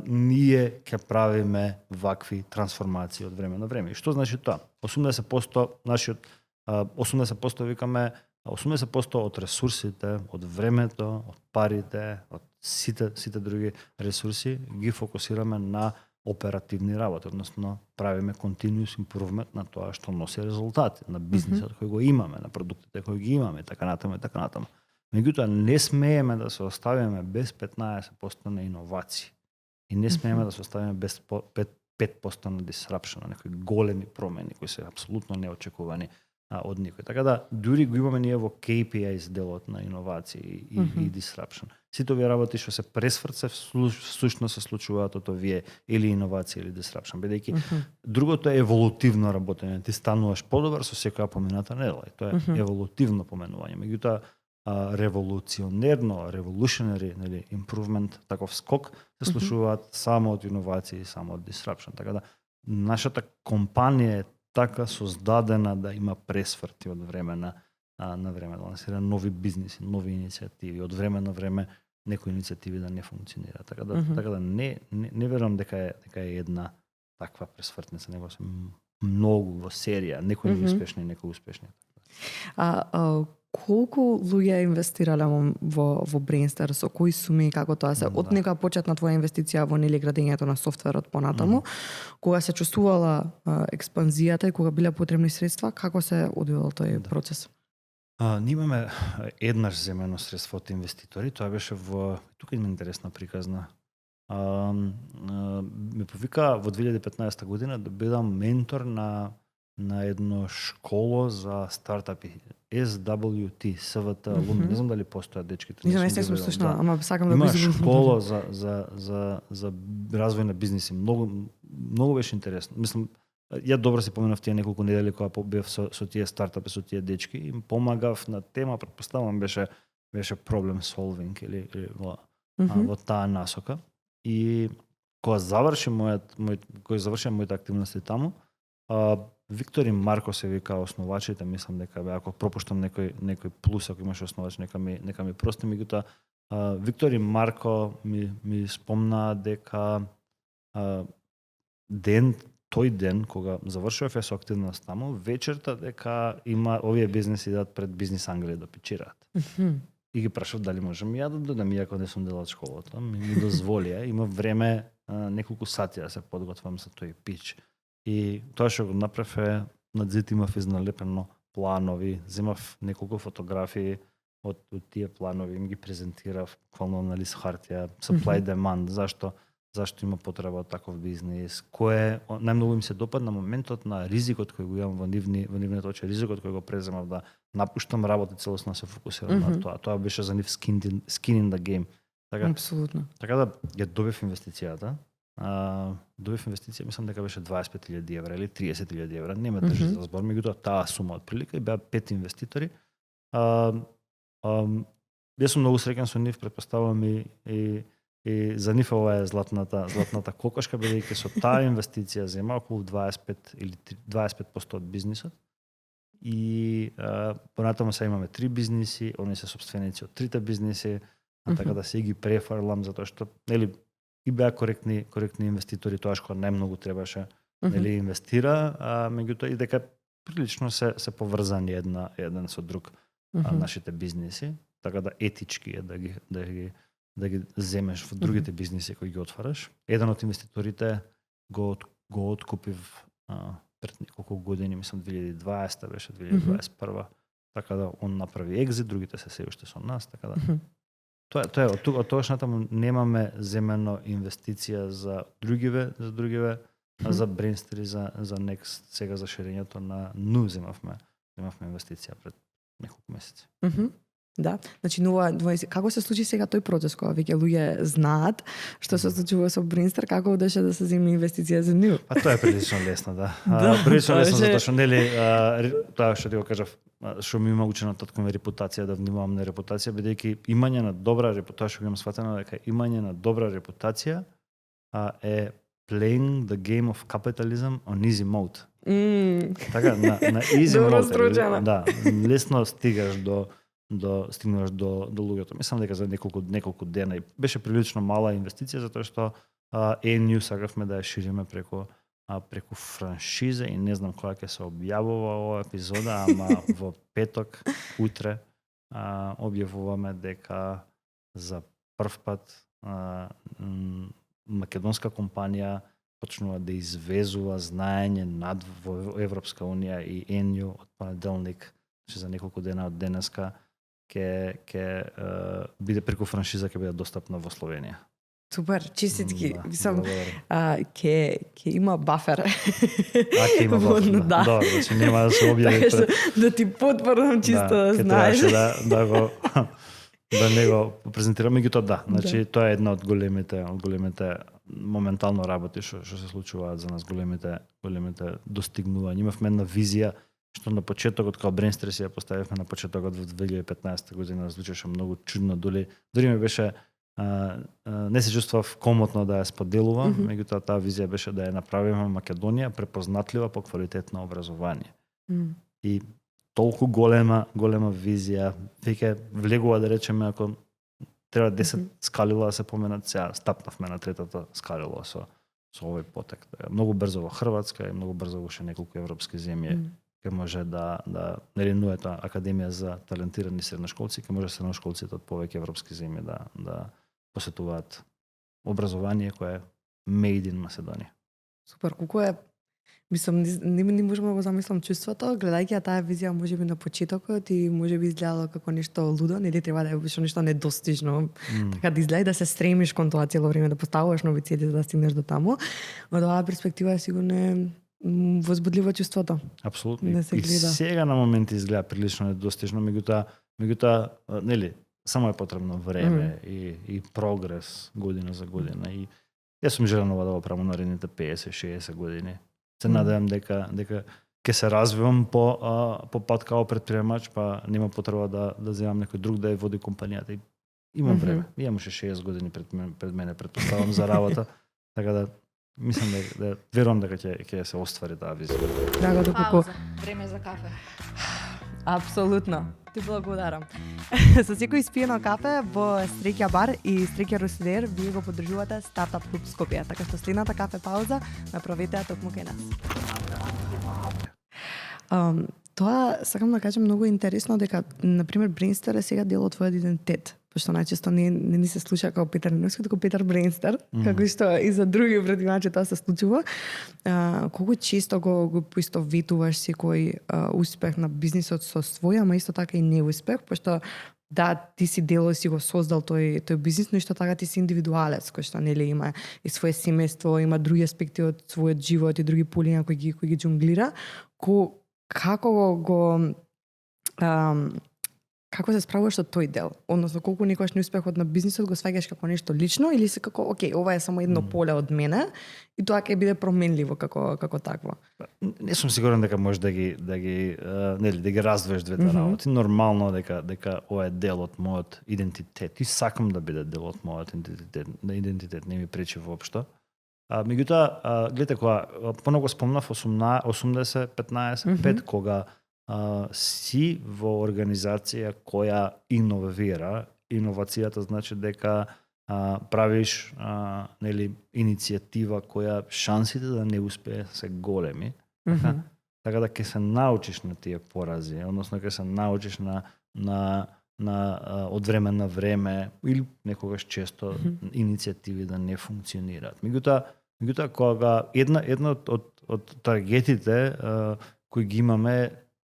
S2: ние ќе правиме вакви трансформации од време на време. И што значи тоа? 80% нашиот 80% викаме 80% од ресурсите, од времето, од парите, од сите други ресурси ги фокусираме на оперативни работи, односно правиме continuous improvement на тоа што носи резултати, на бизнисот кој го имаме, на продуктите кои ги имаме, така натаму и така натаму. Меѓутоа не смееме да се оставиме без 15% на иновации. И не смееме да се оставиме без 5% на disruption, на некои големи промени кои се апсолутно неочекувани од никој. Така да дури го имаме ние во KPIs делот на иновации и disruption. Сите овие работи што се пресврце всушност се случуваат од овие или иновации или disruption, бидејќи другото е еволутивно работење. Ти стануваш подобар со секоја помината недела. Тоа е еволутивно поменување. Меѓутоа револуционерно, revolutionary, нели, improvement, таков скок се случуваат само од иновации, само од disruption. Така да нашата компанија е така создадена да има пресврти од време на време, да лансира нови бизниси, нови иницијативи, од време на време некои иницијативи да не функционираат. Така да не верувам дека е една таква пресвртница, него се многу во серија, некои неуспешни, некои успешни.
S1: Колку луѓе инвестирале во Brainstar, со кои суми, како тоа се од нека почетна твоја инвестиција во нели градењето на софтверот понатаму, кога се чувствувала експанзијата и кога биле потребни средства, како се одвивал тој процес?
S2: Ние имаме еднаш земено средство од инвеститори, тоа беше тука има интересна приказна. Ме повика во 2015 година да бидам ментор на едно школо за стартапи, SWT, СВТ, алумни. Не знам дали постојат дечките.
S1: Не сум слушнала, ама сакам да го
S2: Има
S1: изгубам.
S2: школа за развој на бизниси. Многу беше интересно. Мислам, ја добро си поминав тие неколку недели кога бев со тие стартапи, со тие дечки, им помагав на тема, претпоставувам беше проблем solving или во таа насока. И кога заврши моите активности таму, Виктор и Марко се вика основачите, мислам дека ако пропуштам некој плюс, ако имаше основач, нека ми прости, меѓутоа Виктор и Марко ми спомнаа дека тој ден кога завршував со активност таму, вечерта дека има овие бизнеси идат пред Бизнис Англија да пичираат. И ги прашав дали можам ја да додам, иако не сум дел од школата, ми дозволија, има време неколку сати да се подготвам за тој пич. И тоа што го направив е, над зид имав изналепено планови, земав неколку фотографии од тие планови, им ги презентирав буквално на лист хартија, supply demand, зашто има потреба од таков бизнис, кое најмногу им се допадна моментот на ризикот кој го имам во нивните очи, ризикот кој го преземав да напуштам работа целосно се фокусирам на тоа. Тоа беше за нив skin in the game.
S1: Апсолутно.
S2: Така да ја добив инвестицијата. Добив инвестиција, мислам дека беше 25.000 евра или 30.000 евра, не ме држи за збор, меѓутоа таа сума од прилика и беа 5 инвеститори. Јас сум многу среќен со нив, претпоставувам и за нив ова е златната кокошка, бидејќи со таа инвестиција зема околу 25 или 25% од бизнисот. И понатаму се имаме 3 бизниси, они се сопственици од 3 бизниси, така да се ги префарлам затоа што нели и беа коректни инвеститори тоа што најмногу требаше нели инвестира, меѓутоа и дека прилично се поврзани еден со друг нашите бизниси, така да етички е да ги земеш во другите бизниси кои ги отвараш. Еден од инвеститорите го откупив пред неколку години, мислам 2020 беше 2021, така да он направи екзит, другите се уште со нас, така да тоа е од тоа натаму немаме земено инвестиција за другиве, за Brainstar и за Next, сега за ширењето на НУ земавме инвестиција пред неколку месеци.
S1: Да, значи како се случи сега тој процес кога веќе луѓе знаат што се случува со Brainstar, како одеше да се земе инвестиција за НУ?
S2: Тоа е прилично лесно, да. Прилично лесно затоа што нели тоа што ти го кажав, што ми има учено таткова репутација, да внимавам на репутација, бидејќи имање на добра репутација, што го имам сватено дека имање на добра репутација е playing the game of capitalism on easy mode. Така, на easy
S1: Добро
S2: mode,
S1: стручено.
S2: да, лесно стигаш стигнуваш до луѓето. Мислам дека за неколку дена и беше прилично мала инвестиција затоа што ENU сакавме да ја шириме преку франшиза и не знам кога ќе се објавува оваа епизода, ама во петок утре објавуваме дека за прв пат македонска компанија почнува да извезува знаење над во Европска унија и ENU од понеделник, за неколку дена од денеска ќе биде преку франшиза ќе биде достапна во Словенија.
S1: Супер, честитки.
S2: Да,
S1: Мислам,
S2: благодарам.
S1: ќе има бафер.
S2: Ќе има
S1: Во-
S2: бафер,
S1: да.
S2: Добро, значи нема да се објави
S1: Така што да ти потврдам чисто да
S2: ќе
S1: знаеш.
S2: требаше да го да не го презентирам, меѓутоа да, значи тоа е една од големите моментално работи што се случуваат за нас, големите достигнувања. Имавме една визија што на почетокот као Brainster си ја поставивме на почетокот во 2015 година, звучеше многу чудно, дури ми беше не се чувствував комотно да ја споделувам, меѓутоа таа визија беше да ја направиме Македонија препознатлива по квалитет на образование. И толку голема визија, веќе влегува да речеме ако треба 10 скалила да се поменат, сега стапнавме на третата скалила со овој потек. Многу брзо во Хрватска и многу брзо во уште неколку европски земји ќе може да нели нуета академија за талентирани средношколци, ќе може средношколците од повеќе европски земји да посетуваат образование кое е made in Македонија.
S1: Супер, колку е. Мислам, не можам да го замислам чувството, гледајќи ја таа визија можеби на почетокот и можеби изгледало како нешто лудо, нели треба да е нешто недостижно, така да изгледа да се стремиш кон тоа цело време, да поставуваш нови цели за да стигнеш до таму. Од оваа перспектива е сигурно возбудливо чувството.
S2: Апсолутно.
S1: Да се
S2: И
S1: гледа.
S2: сега на моменти изгледа прилично недостижно, меѓутоа нели само е потребно време и прогрес година за година и јас сум желано да го правам наредните 50-60 години. Се надевам дека ќе се развивам по пат као предприемач, па нема потреба да земам некој друг да ја води компанијата. И имам време. Имам уште 60 години пред мене, предпоставам за работа, така да мислам да верувам дека ќе се оствари таа визија.
S1: Драго доколку
S3: Пауза. Време за кафе.
S1: апсолутно. Ти благодарам. Со секој испиено кафе во Стрекја бар и Стрекја Русидер вие го поддржувате Стартап Клуб Скопје, така што следната кафе пауза направете ја токму кај нас. Тоа сакам да кажам многу интересно дека на пример Brainster е сега дел од твојот идентитет, пошто најчесто не ни се слуша како Петар Ниновски, туку Петар Brainster, како што и за други предприемачи тоа се случува. Колку често го поистоветуваш секој успех на бизнисот со свој, ама исто така и неуспех, пошто да, ти си дел и си го создал тој бизнис, но исто така ти си индивидуалец, кој што нели има и свое семејство, има други аспекти од својот живот и други полиња кои ги џунглира. Како се справуваш со тој дел? Односно, колку некојаш неуспехот на бизнисот го сваѓаш како нешто лично или се како, окей, ова е само едно поле од мене и тоа ќе биде променливо како такво?
S2: Не сум сигурен дека можеш да ги раздвоиш двете работи. Нормално дека ова е дел од мојот идентитет и сакам да биде дел од мојот идентитет, не ми пречи воопшто. Меѓутоа, гледате кога понего спомнав 80-15-5 кога си во организација која иновира, иновацијата значи дека правиш нели иницијатива која шансите да не успее се големи. Така да ќе се научиш на тие порази, односно ќе се научиш на од време на време или некогаш често иницијативи да не функционираат. Меѓутоа кога една од таргетите кои ги имаме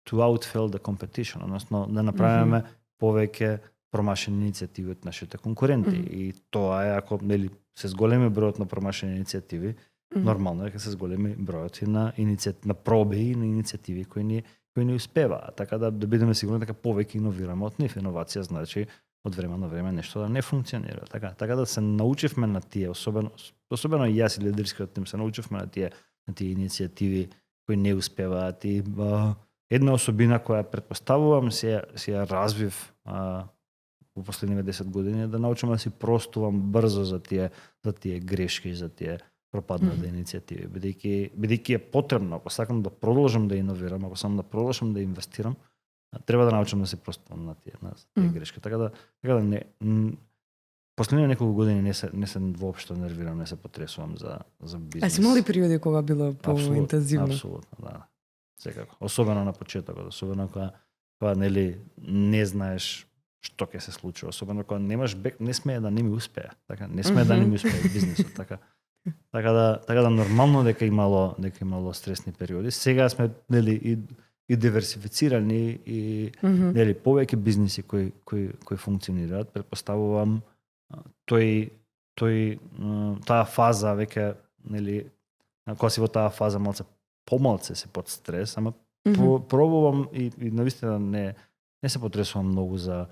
S2: to outfill the competition, односно да направиме повеќе промашени иницијативи од нашите конкуренти. И тоа е ако нели се зголеми бројот на промашени иницијативи, нормално е дека се зголеми бројот и на проби и на иницијативи кои не успеваат. Така да бидеме сигурни дека повеќе иновираме од нив. Иновација значи од време на време нешто да не функционира. Така да се научивме на тие, особено јас и лидерскиот тим се научивме на тие иницијативи кои не успеваат и една особина која претпоставувам се ја развив во последниве 10 години да научам да си простувам брзо за тие грешки, за тие пропаднале иницијативи, бидејќи е потребно, ако сакам да продолжам да иновирам, ако сакам да продолжам да инвестирам, треба да научам да се простам на тие грешки. Така да не последните неколку години не се воопшто нервирам, не се потресувам за бизнес.
S1: А си имали периоди кога било поинтензивно?
S2: Апсолутно, да. Секако. Особено на почетокот, особено кога нели не знаеш што ќе се случи, особено кога немаш не смее да не ми успее, така не смее да не ми успее бизнисот, така да нормално дека имало стресни периоди. Сега сме нели и диверсифицирани и нели повеќе бизниси кои функционираат, претпоставувам таа фаза веќе нели кога си во таа фаза помалце се под стрес, ама пробувам и навистина не се потресувам многу за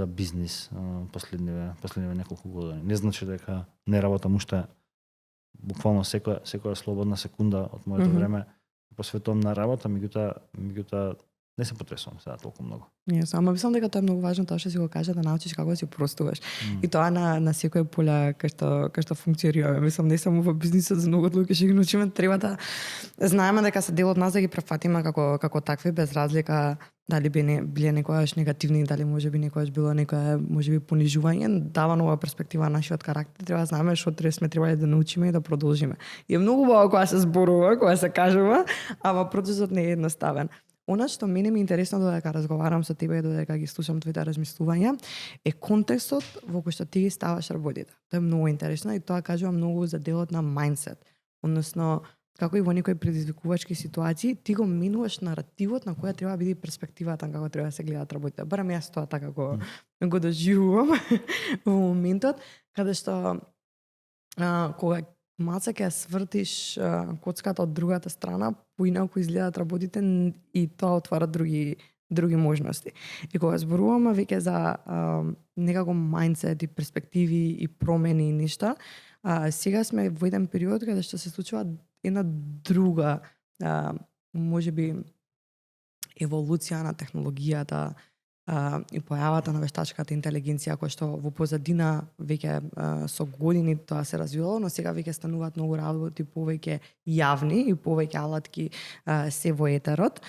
S2: бизнис последниве неколку години. Не значи дека не работам уште буквално секоја слободна секунда од моето време посветувам на работа, меѓутоа не се потресувам сега толку многу.
S1: Ама мислам дека тоа е многу важно, тоа што си го кажа, да научиш како да си простуваш. И тоа на секој поле кај што функционира. Мислам не само во бизнисот, за многу луѓе што ги научиме, треба да знаеме дека се дел од нас да ги префатиме како такви, без разлика дали биле некојаш негативни, дали можеби некојаш било некоја можеби понижување, дава нова перспектива на нашиот карактер, треба да знаеме што сме требале да научиме и да продолжиме. И е многу убаво кога се зборува, кога се кажува, ама процесот не е едноставен. Она што мене ми е интересно додека разговарам со тебе и додека ги слушам твоите размислувања е контекстот во кој што ти ги ставаш работите. Тоа е многу интересно и тоа кажува многу за делот на мајндсет. Односно, како и во некои предизвикувачки ситуации, ти го менуваш наративот на која треба да биде перспективата на како треба да се гледаат работите. Барам јас тоа така го доживувам во моментот каде што кога малце ќе свртиш коцката од другата страна, поинаку изгледаат работите и тоа отвара други можности. И кога зборуваме веќе за некако мајндсет и перспективи и промени и нешта, сега сме во еден период каде што се случува една друга можеби еволуција на технологијата и појавата на вештачката интелигенција која што во позадина веќе со години тоа се развивало, но сега веќе стануваат многу работи повеќе јавни и повеќе алатки се во етерот.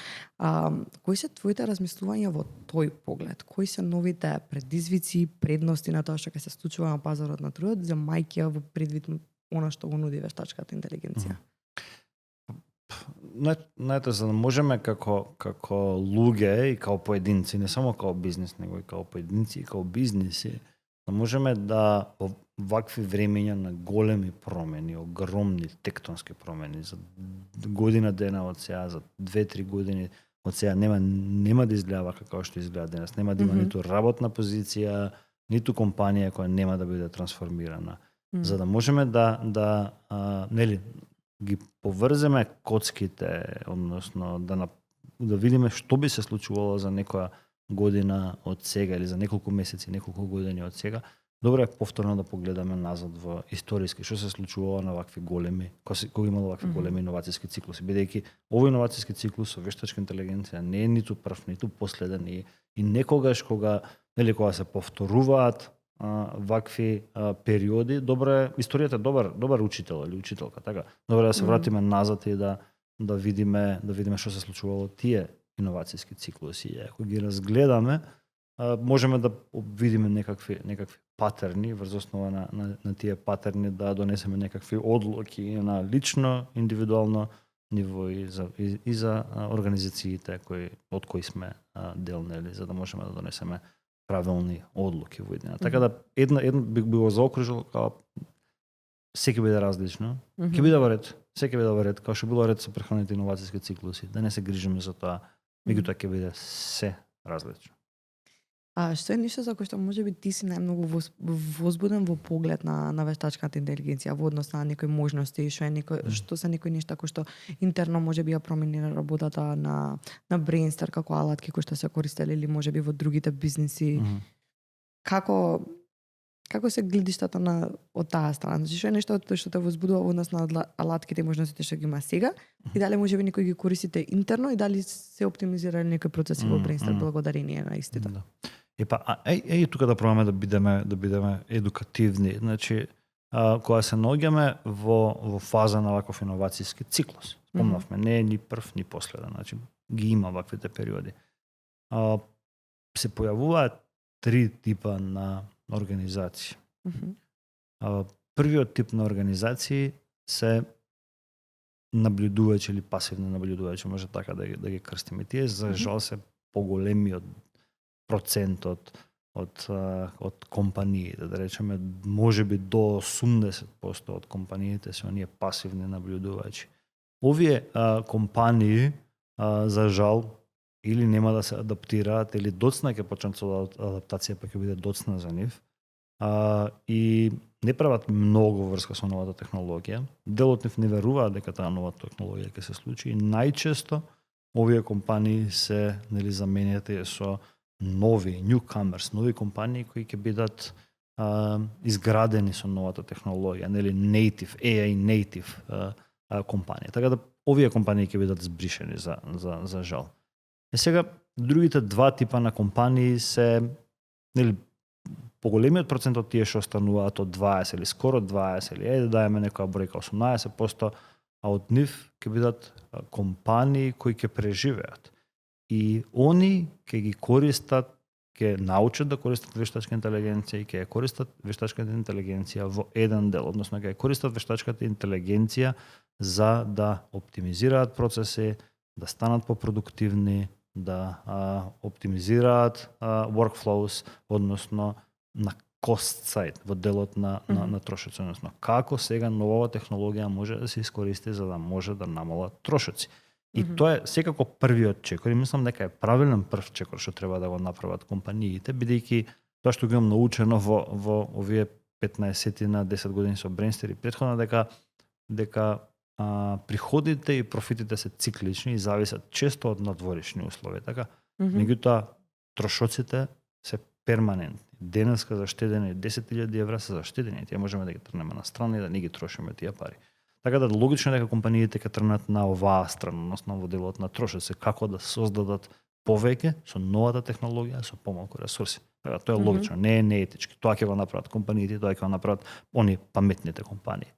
S1: Кои се твоите размислувања во тој поглед? Кои се новите предизвици, предности на тоа што ќе се случува на пазарот на трудот, земајќи ја во предвид она што го нуди вештачката интелигенција?
S2: Знаете, за да можеме како луѓе и како поединци, не само како бизнес, него и како поединци и како бизнеси, да можеме да во вакви времења на големи промени, огромни тектонски промени, за година дена од сега, за 2-3 години од сега нема да изгледа како што изгледа денес, нема да има ниту работна позиција, ниту компанија која нема да биде трансформирана. За да можеме да нели ги поврземе коцките, односно да видиме што би се случувало за некоја година од сега или за неколку месеци, неколку години од сега, добро е повторно да погледаме назад во историски што се случувало на вакви големи, кога имало вакви големи иновацијски циклуси, бидејќи овој иновацијски циклус со вештачка интелигенција не е ниту прв, ниту последен и некогаш кога се повторуваат вакви периоди, историјата е добар учител или учителка, така. Добро да се вратиме назад и да видиме што се случувало тие иновацијски циклуси. Ако ги разгледаме, можеме да видиме некакви патерни, врз основа на тие патерни да донесеме некакви одлуки на лично, индивидуално ниво и за организациите од кои сме дел, нели, за да можеме да донесеме правилни одлуки во иднина. Така да едно би го заокружил као секи биде различно, ќе биде во ред, секи биде во ред, као што било ред со претходните иновацијски циклуси, да не се грижиме за тоа, меѓутоа ќе биде се различно.
S1: А што е нешто за кој што можеби ти си најмногу возбуден во поглед на вештачката интелигенција во однос на некои можности, што се некои нешта кои што интерно можеби ја променира работата на Brainstar како алатки кои што се користеле или можеби во другите бизниси? Како се гледиштата од таа страна? Значи, што е нешто што те возбудува во однос на алатките и можностите што ги има сега? И дали можеби некои ги користите интерно и дали се оптимизирали некои процеси во Brainstar благодарение на истите?
S2: Тука да пробаме да бидеме едукативни. Значи, кога се наоѓаме во фаза на ваков иновацијски циклус. Спомнавме, не е ни прв ни последен, значи ги има ваквите периоди. Се појавуваат 3 типа на организации. Првиот тип на организации се наблюдувачи или пасивни наблюдувачи, може така да ги крстиме. Тие за жал се поголемиот процентот од компаниите, да речеме, можеби до 80% од компаниите се оние пасивни наблюдувачи. Овие компании за жал или нема да се адаптираат, или доцна ќе почнат со адаптација, па ќе биде доцна за нив. И не прават многу врска со новата технологија. Дел од нив не веруваат дека таа нова технологија ќе се случи и најчесто овие компании се заменети со нови newcomers, нови компании кои ќе бидат изградени со новата технологија, native, AI native компании. Така да овие компании ќе бидат збришени за жал. Сега другите 2 типа на компании се поголемиот процент од тие што остануваат од 20 или скоро 20 или да даеме некоја бројка 18%, а од нив ќе бидат компании кои ќе преживеат. И они ќе ги користат, ќе научат да користат вештачка интелигенција и ќе користат вештачката интелигенција во еден дел, односно ќе користат вештачката интелигенција за да оптимизираат процеси, да станат попродуктивни, да оптимизираат workflows, односно на cost side, во делот на трошоци, односно како сега новава технологија може да се искористи за да може да намала трошоци. И тоа е секако првиот чекор и мислам дека е правилен прв чекор што треба да го направат компаниите, бидејќи тоа што го имам научено во овие 15 на 10 години со Brainster и претходно дека приходите и профитите се циклични и зависат често од надворешни услови, така? Меѓутоа трошоците се перманентни. Денеска заштедени 10.000 евра се заштедени, тие можеме да ги трнеме на страна и да не ги трошиме тие пари. Така да логично дека компаниите ќе трнат на оваа страна, односно во делот на трошоци, како да создадат повеќе со новата технологија, со помалку ресурси. Така тоа е логично, не е неетички. Тоа ќе го направат компаниите, тоа ќе го направат они паметните компании.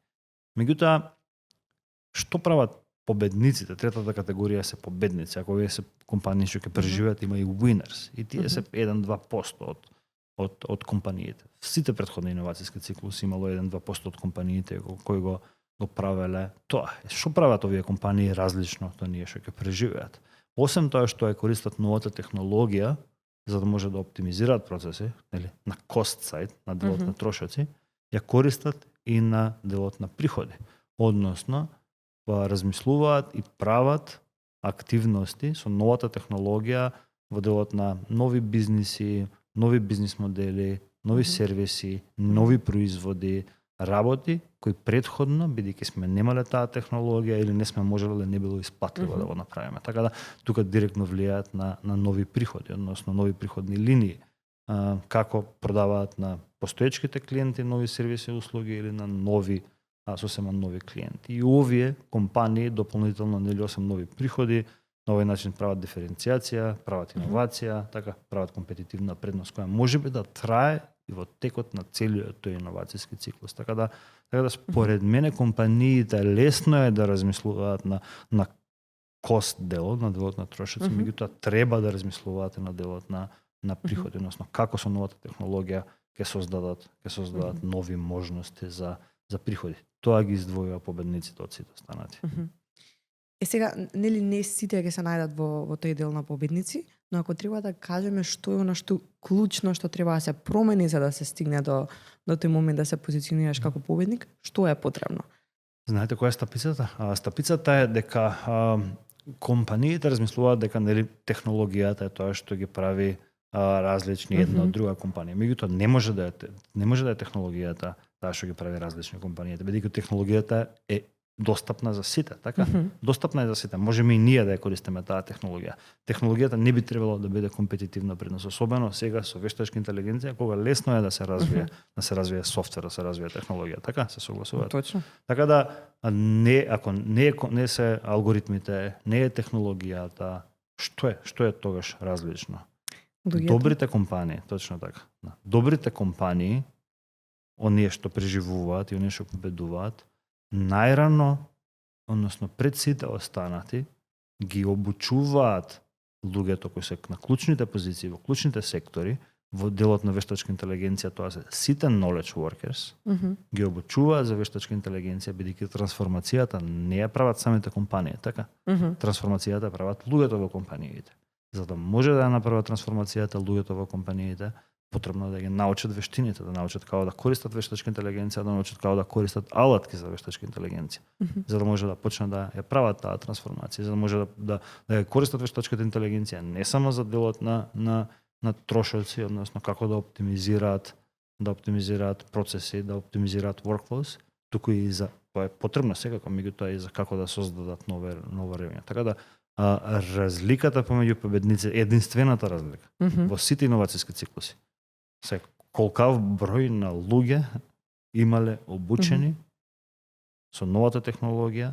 S2: Меѓутоа, што прават победниците? Третата категорија се победници. Ако овие се компании што ќе преживеат, има и winners. И тие се 1-2% од компаниите. Сите претходни иновацијски циклуси имало 1-2% од компаниите кои го правеле тоа. Што прават овие компании различно од оние што ќе преживеат? Освен тоа што ја користат новата технологија за да може да оптимизираат процеси, на cost side, на делот на трошоци, ја користат и на делот на приходи. Односно, размислуваат и прават активности со новата технологија во делот на нови бизниси, нови бизнис модели, нови сервиси, нови производи, работи кои претходно, бидејќи сме немале таа технологија или не сме можеле, не било исплатливо да го направиме. Така да тука директно влијаат на нови приходи, односно нови приходни линии, како продаваат на постоечките клиенти нови сервиси и услуги или на нови сосема нови клиенти. И овие компании дополнително освен нови приходи, на овој начин прават диференцијација, прават иновација, така прават компетитивна предност која можеби да трае и во текот на целиот тој иновацијски циклус. Така да според мене компаниите лесно е да размислуваат на кост делот, на делот на трошоци, меѓутоа треба да размислуваат на делот на приходи, односно како со новата технологија ќе создадат нови можности за приходи. Тоа ги издвојува победниците од сите останати.
S1: Сега, не сите ќе се најдат во тој дел на победници, но ако треба да кажеме што е нешто клучно што треба да се промени за да се стигне до тој момент да се позиционираш како победник, што е потребно?
S2: Знаете која е стапицата? Стапицата е дека компаниите размислуваат дека технологијата е тоа што ги прави различни една од друга компанија. Меѓутоа не може да е технологијата таа што ги прави различни компаниите, бидејќи технологијата е достапна за сите, така? Достапна е за сите. Можеме и ние да ја користиме таа технологија. Технологијата не би требало да биде компетитивна предност, особено сега со вештачка интелигенција, кога лесно е да се развие, да се развие софтвер, да се развие технологија, така? Се согласувате?
S1: Точно.
S2: Така да ако не се алгоритмите, не е технологијата, што е тогаш различно? Добрите компании, точно така. Добрите компании оние што преживуваат и оние што победуваат, најрано, односно пред сите останати, ги обучуваат луѓето кои се на клучните позиции, во клучните сектори, во делот на вештачка интелигенција, тоа се сите knowledge workers, ги обучуваат за вештачка интелигенција, бидејќи трансформацијата не ја прават самите компании, така? Трансформацијата прават луѓето во компаниите. За да може да ја направат трансформацијата луѓето во компаниите, потребно да ги научат вештините, да научат како да користат вештачка интелигенција, да научат како да користат алатки за вештачка интелигенција, за да може да почнат да ја прават таа трансформација, за да може да ја користат вештачката интелигенција не само за делот на трошоци, односно како да оптимизираат процеси, да оптимизираат workflows, туку и за тоа е потребно секако, меѓутоа и за како да создадат нова ревења. Така да разликата помеѓу победници, единствената разлика во сите иновацијски циклуси се колкав број на луѓе имале обучени со новата технологија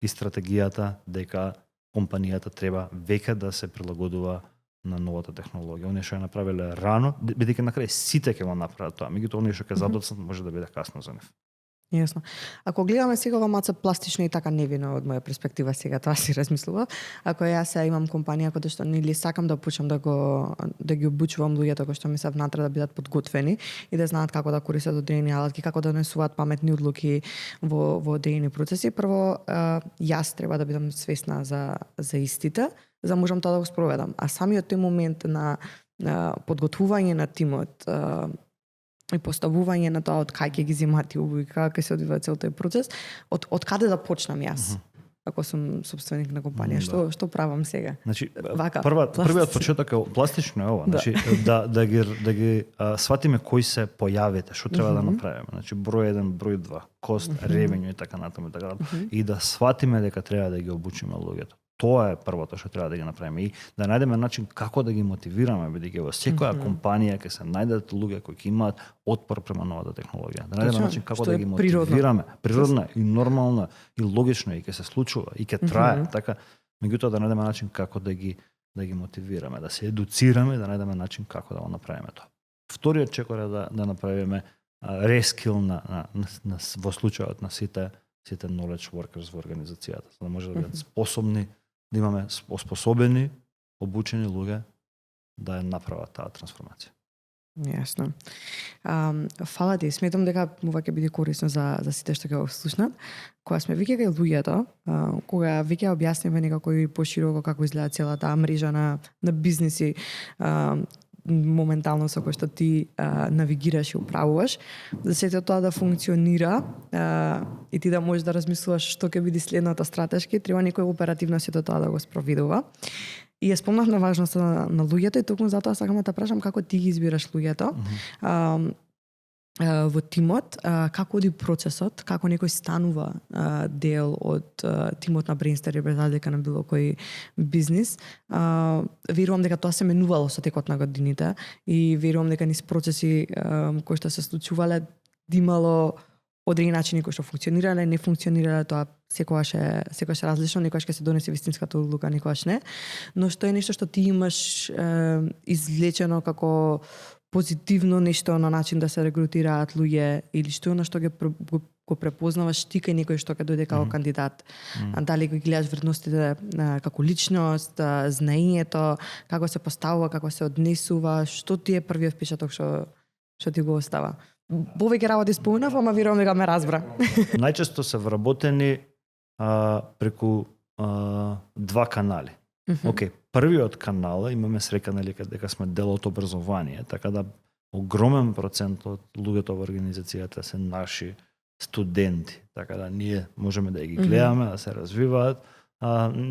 S2: и стратегијата дека компанијата треба веќе да се прилагодува на новата технологија. Оние што ја направиле рано, бидејќи на крај сите ќе го направат тоа, меѓутоа оние што ќе задоцнат може да биде касно за нив.
S1: Јасно. Ако гледаме сега ова маца пластично и така невино од моја перспектива сега тоа си размислува, ако јас имам компанија која што нели сакам да почнам да ги обучувам луѓето кои што ми се внатре да бидат подготвени и да знаат како да користат одредени алатки, како да донесуваат паметни одлуки во одредени процеси, прво јас треба да бидам свесна за истите, за да можам тоа да го спроведам. А самиот тој момент на подготвување на тимот и поставување на тоа од кај ќе ги земат и како ќе се одвива цел тој процес, од каде да почнам јас, ако сум собственик на компанија, што правам сега?
S2: Значи, првиот почеток е пластично е ова, значи да ги сватиме кои се појавите, што треба да направиме. Значи број 1, број 2, кост, ревењу и така натаму и да сватиме дека треба да ги обучиме луѓето. Тоа е првото што треба да ги направиме и да најдеме начин како да ги мотивираме, бидејќи во секоја компанија ќе се најдат луѓе кои ќе имаат отпор према новата технологија. Да најдеме начин како да ги мотивираме, природна и нормална и логично и ќе се случува и ќе трае, така. Меѓутоа да најдеме начин како да ги мотивираме, да се едуцираме, да најдеме начин како да го направиме тоа. Вториот чекор е да направиме рескил во случајот на сите knowledge workers во организацијата, за да може да бидат способни, да имаме способени, обучени луѓе да ја направат таа трансформација.
S1: Јасно. Фала ти, сметам дека ова ќе биде корисно за сите што ќе го слушнат. Кога сме веќе кај луѓето, кога веќе објасниме некако и пошироко како изгледа целата таа мрежа на бизниси, моментално со кој што ти навигираш и управуваш, за сето тоа да функционира и ти да можеш да размислуваш што ќе биде следното стратешки, треба некој оперативно сето тоа да го спроведува. И ја спомнав на важноста на луѓето и токму затоа сакам да те прашам како ти ги избираш луѓето во тимот, како оди процесот, како некој станува дел од тимот на Brainster без разлика на било кој бизнис. Верувам дека тоа се менувало со текот на годините и верувам дека низ процеси кои што се случувале имало одредени начини кои што функционирале, не функционирале, тоа секогаш е различно, некогаш ќе се донесе вистинската одлука, некогаш не. Но што е нешто што ти имаш извлечено како позитивно нешто на начин да се регрутираат луѓе или што е на што го препознаваш ти кај некој што ќе дојде како кандидат. Дали го гледаш вредностите како личност, знаењето, како се поставува, како се однесува, што ти е првиот впечаток што ти го остава. Повеќе работи спомнав, ама верувам дека ме разбра.
S2: Најчесто се вработени преку два канали. Океј, првиот канал имаме среќа дека сме дел од образование, така да огромен процент од луѓето во организацијата се наши студенти, така да ние можеме да ги гледаме, да се развиваат,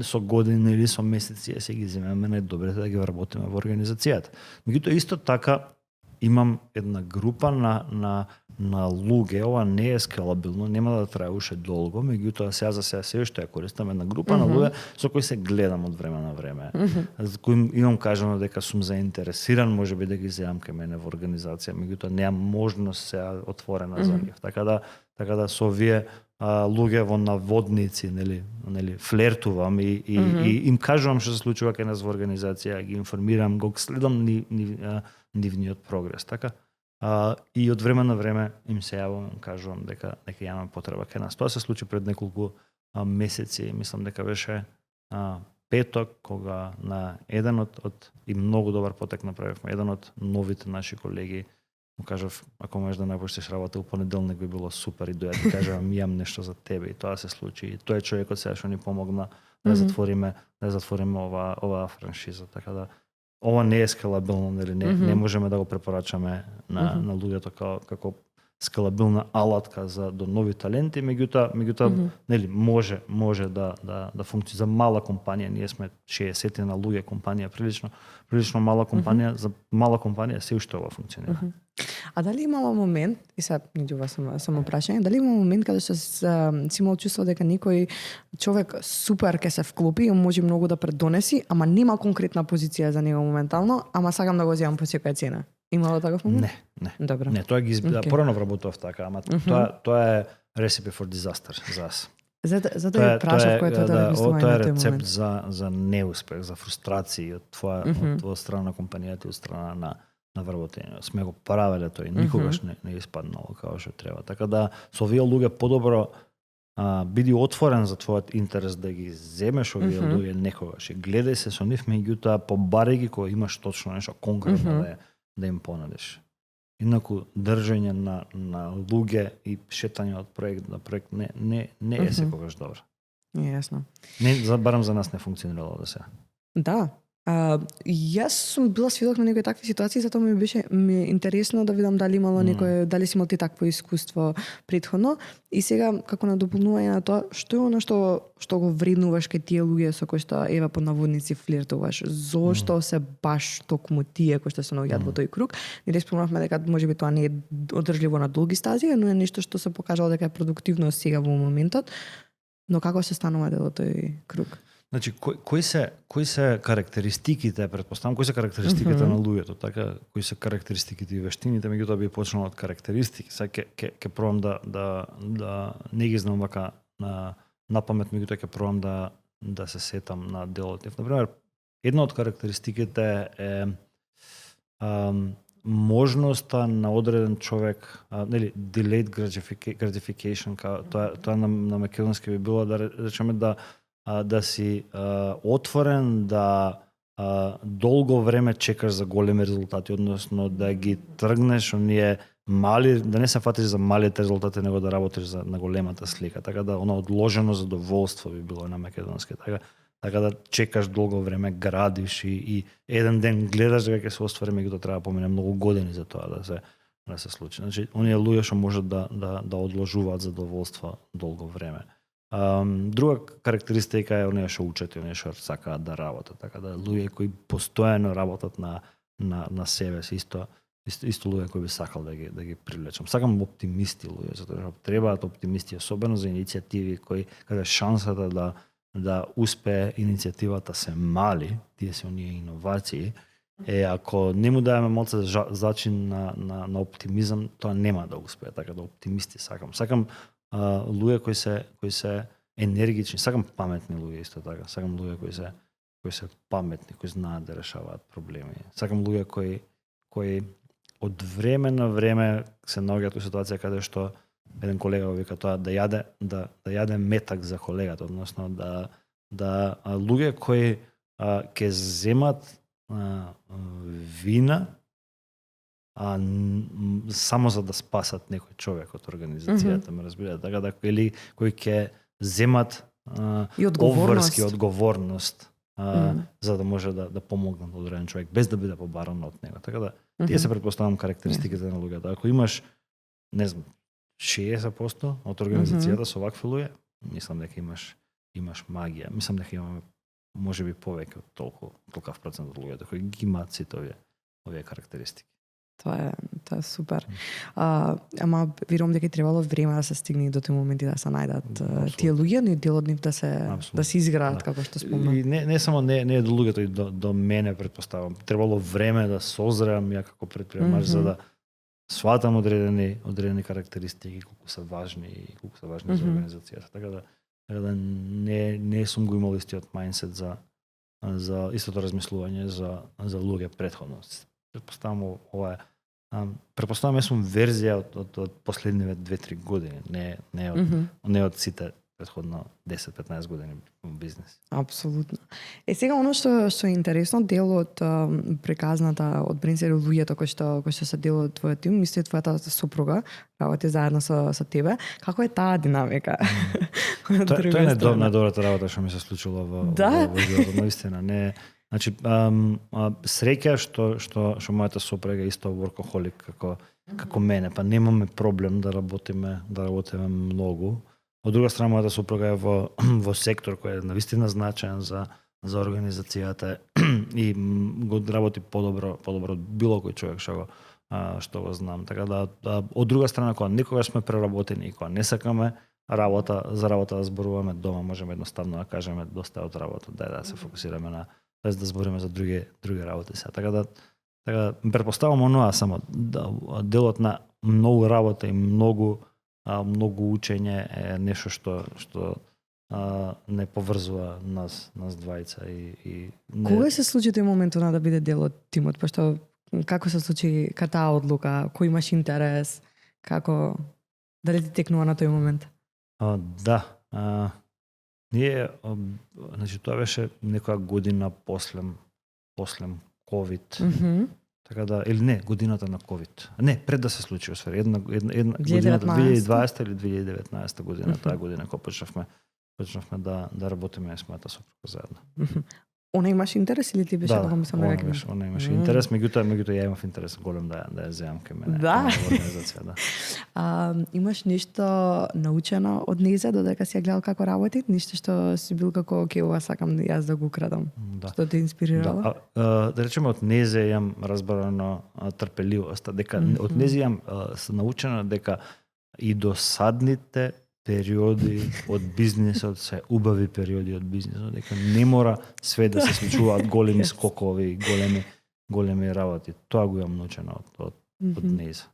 S2: со години или со месеци се ги земеме најдобрите да ги вработиме во организацијата. Меѓутоа исто така имам една група на луѓе, ова не е скалабилно, нема да трае уште долго, меѓутоа сега за сега се уште ја користам една група на луѓе со кои се гледам од време на време. За кои имам кажано дека сум заинтересиран, можеби да ги земам кај мене во организација, меѓутоа немам можност сега отворена за нив. Така да со овие луѓе во наводници, нели флертувам и им кажувам што се случува кај нас во организација, ги информирам, го следам нивниот прогрес, така? И од време на време им се јавувам, кажувам дека ја имам потреба кај нас. Тоа се случи пред неколку месеци, мислам дека беше петок, кога на еден од и многу добар потек направивме, еден од новите наши колеги му кажав, ако можеш да напуштиш работа у понеделник би било супер и доја ти кажам имам нешто за тебе и тоа се случи. И тој човекот сега што ни помогна да затвориме оваа франшиза, така да ова не е скалабилно, нели не можеме да го препорачаме на луѓето како скалабилна алатка за до нови таленти, меѓутоа нели може да функција за мала компанија. Ние сме 60 на луѓе компанија, прилично мала компанија, за мала компанија се уште ова функционира.
S1: А дали имало момент, и сега ова само прашање, дали има момент каде што си имал чувство дека некој човек супер ке се вклопи и може многу да предонеси, ама нема конкретна позиција за него моментално, ама сакам да го земам по секоја цена? Имало таков момент?
S2: Не.
S1: Добро.
S2: Не, тоа ги порано вработував така, ама тоа е recipe for disaster за нас.
S1: Зато ја прашав кој е тоа регистрување
S2: тоа е
S1: на тој
S2: рецепт
S1: момент.
S2: за неуспех, за фрустрации од твоја страна на компанијата и од страна на вработење. Сме го правеле тој, никогаш не испаднало како што треба. Така да со овие луѓе подобро биди отворен за твојот интерес да ги земеш овие луѓе некогаш. И гледај се со нив, меѓутоа побарај ги кога имаш точно нешто конкретно да им понудиш. Инаку држење на луѓе и шетање од проект на проект не е секогаш добро.
S1: Јасно.
S2: Барам за нас не функционирало до сега.
S1: Да. Јас сум била сведок на некои такви ситуации, затоа ми е интересно да видам дали имало некој, дали си имал ти такво искуство претходно. И сега како на дополнување на тоа, што е она што го вреднуваш кај тие луѓе со кои што ева под наводници флиртуваш? Зошто се баш токму тие кои што се наоѓаат во тој круг? Ние спомнавме дека можеби тоа не е одржливо на долги стази, но е нешто што се покажало дека е продуктивно сега во моментот. Но како се станува дел од тој круг?
S2: Значи, кои се карактеристиките, претпоставам, кои се карактеристиките на луѓето, така, кои се карактеристиките и вештините, меѓутоа би почнал од карактеристики. Сега ќе пробам да не ги знам вака на памет, меѓутоа ќе пробам да се сетам на дел од нив. Например, една од карактеристиките е можноста на одреден човек, нели, delayed gratification, тоа на македонски би било да речеме да си отворен, да долго време чекаш за големи резултати, односно да ги тргнеш оние мали, да не се фатиш за малите резултати, него да работиш на големата слика. Така да она одложено задоволство би било на македонски. Така да чекаш долго време, градиш и еден ден гледаш дека ќе се оствари, меѓутоа треба да помине многу години за тоа да се случи. Значи, оние луѓе што можат да одложуваат задоволство долго време. Друга карактеристика е оние што учат и оние што сакаат да работат. Така да луѓе кои постојано работат на себе си, исто луѓе кои би сакал да ги привлечам. Сакам оптимисти луѓе, затоа што требаат оптимисти, особено за иницијативи каде шансата да успее иницијативата се мали, тие се оние иновации, ако не му даваме малце зачин на оптимизам, тоа нема да успее. Така да оптимисти сакам. Сакам луѓе кои се енергични, сакам паметни луѓе исто така. Сакам луѓе кои се паметни, кои знаат да решаваат проблеми. Сакам луѓе кои од време на време се наоѓаат во ситуација каде што еден колега го вика тоа да јаде метак за колегата, односно да луѓе кои ќе земат вина само за да спасат некој човек од организацијата, ме разбирате, така да или кои ќе земат обврски одговорност за да може да помогнат одреден човек без да биде побарано од него. Така да тие се претпоставам карактеристиките на луѓето. Ако имаш, не знам, 60% од организацијата со вакви луѓе, мислам дека имаш магија. Мислам дека имаме можеби повеќе од толков процент од луѓето кои ги имаат сите овие карактеристики.
S1: Тоа е супер. Ама верувам дека требало време да се стигне до тој момент и да се најдат тие луѓе, но и дел од нив да се изградат, како што спомна.
S2: И не само не е до луѓето, и до мене претпоставам. Требало време да созреам ја како претприемач за да сватам одредени карактеристики колку се важни за организацијата. Така да не сум го имал истиот мајндсет за истото размислување за луѓе претходно. Претпоставам ова Препоставам јас сум верзија од последниве 2-3 години, не од сите претходно 10-15 години во бизнес.
S1: Апсолутно. Сега оно што е интересно, дел од приказната од Бринсер луѓето кои што се дел од твојот тим, мисли твојата сопруга работи заедно со тебе. Како е таа динамика?
S2: Тоа е најдобрата работа што ми се случила во животот, наистина. Не, значи, среќа што мојата сопруга е исто workaholic како мене, па немаме проблем да работиме многу. Од друга страна, мојата сопруга е во сектор кој е навистина значаен за организацијата и го работи подобро од било кој човек што го знам. Така да, од друга страна, кога никогаш сме преработени и кога не сакаме за работа да зборуваме дома, можеме едноставно да кажеме доста од работа, да се фокусираме на без да збориме за други работи сега. Така да претпоставам оноа само делот на многу работа и многу учење е нешто што не поврзува нас двајца и
S1: Кога се случи тој момент да биде дел од тимот, пошто како се случи таа одлука, кој имаш интерес, како дали ти текнува на тој момент?
S2: Да. Ние, значи тоа беше некоја година после COVID. Така да, или не, годината на COVID. Не, пред да се случи, освари. Една годината 2020 или 2019 година, таа година кога почнавме да работиме с мојата сопруга заедно.
S1: Она имаш интерес или ти беше како ми
S2: она имаше интерес, меѓутоа ја имав интерес голем да ја земам кај мене.
S1: Да.
S2: Организација, да.
S1: Имаш нешто научено од нејзе додека си ја гледал како работи? Нешто што си бил како ова сакам јас да го крадам?
S2: Да.
S1: Што те инспирирало?
S2: Да речеме од нејзе јам разбрано трпеливост, дека од нејзе јам научено дека и досадните периоди од бизнисот се убави периоди од бизнисот, дека не мора све да се случуваат големи скокови, големи работи. Тоа го имам научено од нејза.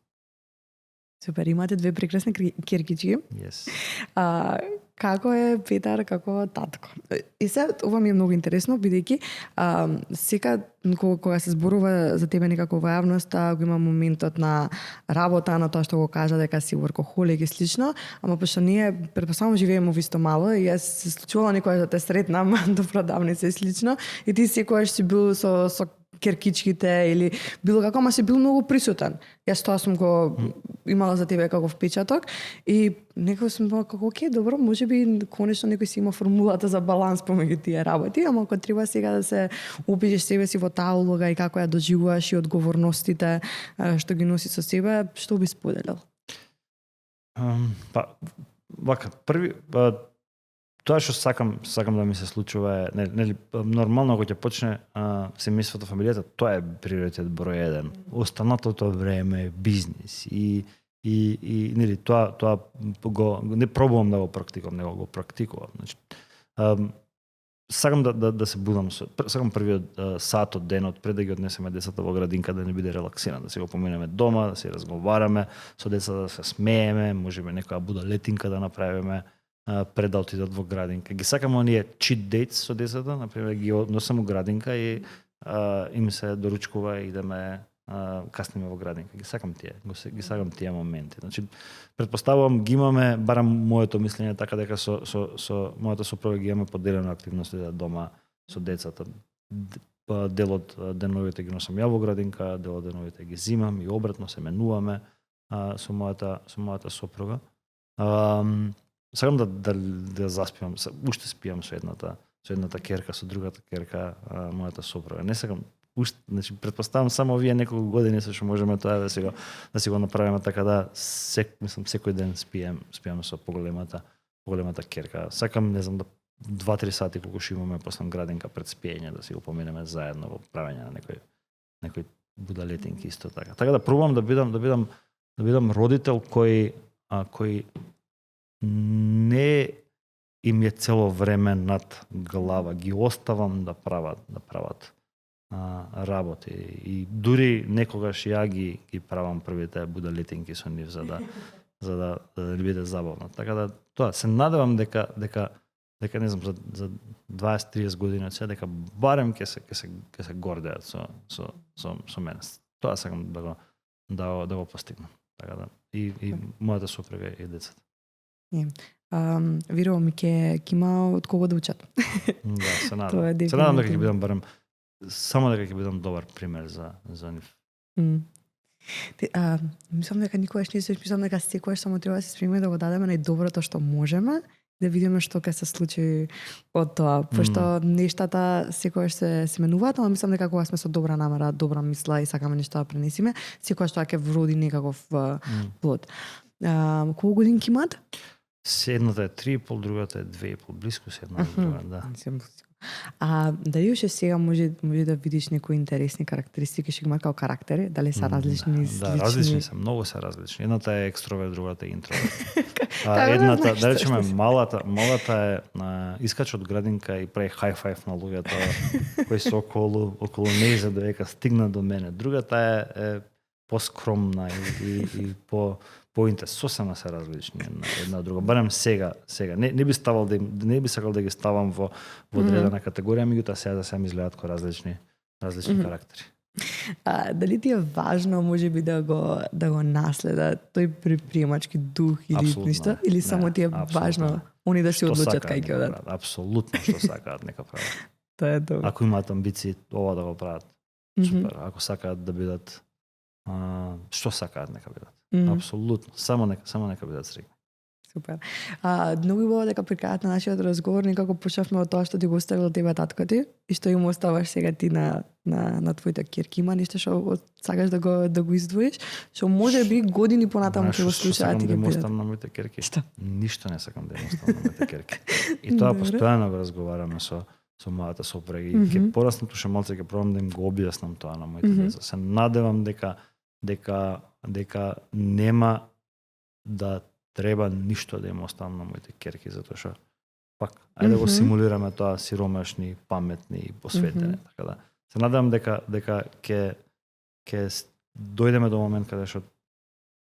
S1: Супер, имате две прекрасни киркички.
S2: Yes.
S1: Како е Петар како татко? И се, ова ми е многу интересно, бидејќи сека кога се зборува за тебе некако во јавност, го има моментот на работа, на тоа што го кажа дека си workaholic и слично, ама пошто ние претпоставувам живееме во исто мало и јас се случувало некој да те сретнам до продавница и слично, и ти секогаш си бил со керкичките или било како, ама си бил многу присутен. Јас тоа сум го имала за тебе како впечаток и некој сум била како, окей, добро, можеби конечно некој си има формулата за баланс помеѓу тие работи, ама ако треба сега да се опишеш себе си во таа улога и како ја доживуваш и одговорностите што ги носи со себе, што би споделил?
S2: Први тоа што сакам да ми се случува е, нели, нормално кога ќе почне семејството, фамилијата, тоа е приоритет број 1. Останатото време е бизнис и нели тоа го не пробувам да го практикувам, него го практикувам. Значи, сакам да се будам сакам првиот сат од денот пред да ги однесеме децата во градинка да не биде релаксиран, да се го поминеме дома, да се разговараме со децата, да се смееме, можеме некоја будалетинка да направиме пред да отидат во градинка. Ги сакам оние cheat dates со децата, например ги односам во градинка и им се доручкува и идеме касниме во градинка. Ги сакам тие моменти. Значи претпоставувам ги имаме, барам моето мислење така дека со мојата сопруга ги имаме поделено активностите дома со децата. Дел од деновите ги носам ја во градинка, дел од деновите ги зимам и обратно се менуваме со мојата сопруга. Сакам да заспивам, уште спијам со едната керка, со другата керка, мојата сопруга. Не сакам значи претпоставам само овие неколку години што можеме тоа да си го направиме така да секој ден спијам со поголемата керка. Сакам, не знам, да 2-3 сати колку што имаме после градинка пред спиење да си го поминеме заедно во правење на некој будалетинки исто така. Така да пробувам да бидам родител кој не им е цело време над глава, ги оставам да прават работи и дури некогаш ја ги правам првите будалетинки со нив за да биде забавно. Така да тоа се надевам дека не знам за 20-30 години од сега дека барем ќе се гордеат со мене. Тоа сакам да го постигнам. Така да. И мојата супруга и децата.
S1: Верувам ќе има од кого да учат.
S2: Да, се
S1: Тоа е
S2: надам. Се надам дека ќе
S1: дефинитивно.
S2: бидам барем само дека ќе бидам добар пример за нив.
S1: М. Мислам дека никогаш не се мислам дека секогаш само треба да се спремиме да го дадеме најдоброто што можеме, да видиме што ќе се случи од тоа, пошто нештата секогаш се менуваат, ама мислам дека кога сме со добра намера, добра мисла и сакаме нешто да пренесиме, секогаш тоа ќе вроди некаков плод. Колку годинки имаат?
S2: Едната е 3,5, другата е 2,5, блиску се една до друга, да.
S1: Дали уште сега може да видиш некои интересни карактеристики што ги имаат као карактери, дали се различни, слични?
S2: Да, различни се, многу се различни. Едната е екстроверт, другата е интроверт.
S1: да
S2: Едната,
S1: знаеш
S2: да
S1: што
S2: речеме,
S1: се-
S2: малата е искача од градинка и прави хај-фајв на луѓето кои се околу неј за дека стигна до мене. Другата е поскромна и поинтес, сосема се различни една друга. Барем сега. Не би ставал не би сакал да ги ставам во одредена категорија, меѓутоа сега ми изгледаат како различни карактери.
S1: Дали ти е важно можеби да го наследа тој предприемачки дух или
S2: Апсолутно
S1: ништо,
S2: не.
S1: или само
S2: Не,
S1: ти е
S2: апсолутно
S1: важно
S2: не.
S1: они да се
S2: Што
S1: одлучат
S2: сакаат
S1: кај
S2: нека
S1: ќе одат?
S2: прават. Апсолутно што сакаат нека прават.
S1: Тоа е добро.
S2: Ако имаат амбиции ова да го прават, супер. Ако сакаат да бидат што сакаат нека бидат. Апсолутно. Само нека бидат среќни.
S1: Супер. Многу убаво дека при крајот на нашиот разговор некако почнавме од тоа што ти го оставил тебе татко ти и што им оставаш сега ти на твоите ќерки. Има нешто што сакаш да го издвоиш, што можеби години понатаму ќе го слушаат и
S2: ќе
S1: ќе бидат.
S2: оставам на моите ќерки.
S1: Што?
S2: Ништо не сакам да им оставам на моите ќерки. И тоа
S1: Добре.
S2: постојано го разговараме со мојата сопруга и ќе пораснат уште малце ќе пробам да им го објаснам тоа на моите деца. Се надевам дека нема да треба ништо да им оставам на моите ќерки, затоа што пак ајде да го симулираме тоа сиромашни, паметни и посветени, така да. Се надевам дека ќе дојдеме до момент каде што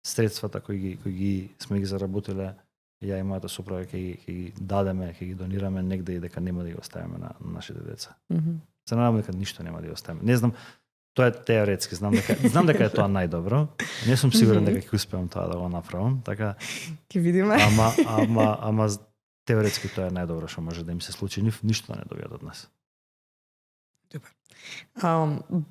S2: средствата кои ги сме ги заработиле ја и мојата сопруга ќе ги дадеме, ќе ги донираме негде и дека нема да ги оставиме на нашите деца. Се надевам дека ништо нема да ги оставиме. Не знам, тоа е теоретски, знам дека е тоа најдобро. Не сум сигурен дека ќе успеам тоа да го направам, така
S1: Ќе видиме.
S2: ама теоретски тоа е најдобро што може да им се случи. Ништо не добијат од нас.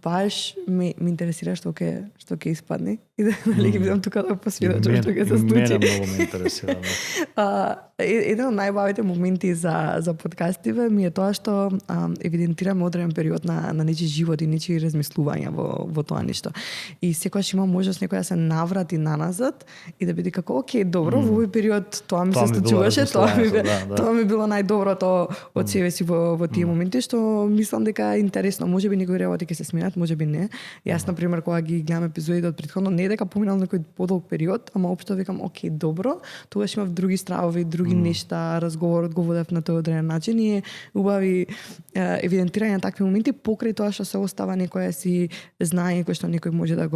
S1: Баш ми интересира што ќе испадне и дали ќе бидам тука да посведочам што ќе се случи.
S2: Мене многу ме интересира.
S1: Еден од најбавите моменти за подкастиве ми е тоа што евидентираме одреден период на нечи живот и нечи размислувања во тоа нешто. И секогаш има можност некој да се наврати наназад и да биде како окей, добро, во овој период тоа ми се случуваше, тоа ми било најдоброто од себе си во тие моменти, што мислам дека е интересно. Можеби некои работи ќе се сменат, можеби не. Јас на пример кога ги гледам епизодите од претходно, не дека поминал некој подолг период, ама општо викам окей, добро, тогаш имав други стравови, други нешта, разговорот го водев на тој одреден начин и е убави евидентирање на такви моменти покрај тоа што се остава некоја си знаење кој што некој може да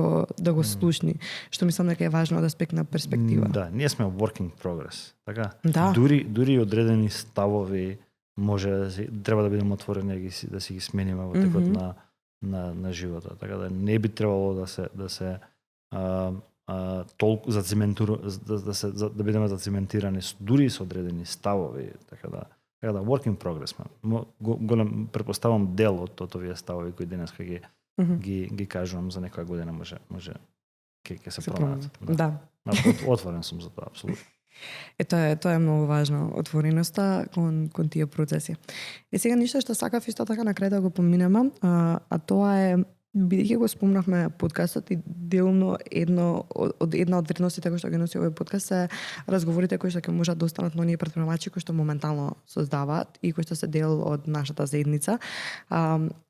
S1: го слушни, што мислам дека е важно од аспект на перспектива.
S2: Да, ние сме work in progress, така?
S1: Да.
S2: Дури одредени ставови може треба да бидеме отворени да си ги смениме во текот на животот. Така да не би требало да се толку да бидеме зацементирани дури со одредени ставови, така да work in progress. Голем претпоставам дел од овие ставови кои денеска ги кажувам за некоја година може ќе се променат.
S1: Да.
S2: Отворен сум за тоа, апсолутно.
S1: Тоа е многу важно, отвореноста кон тие процеси. Сега ништо што сакав исто така на крај да го поминеме, а тоа е бидејќи го спомнавме подкастот и делно една од вредностите кои што ги носи овој подкаст се разговорите кои што ќе можат да останат на оние претприемачи кои што моментално создаваат и кои што се дел од нашата заедница.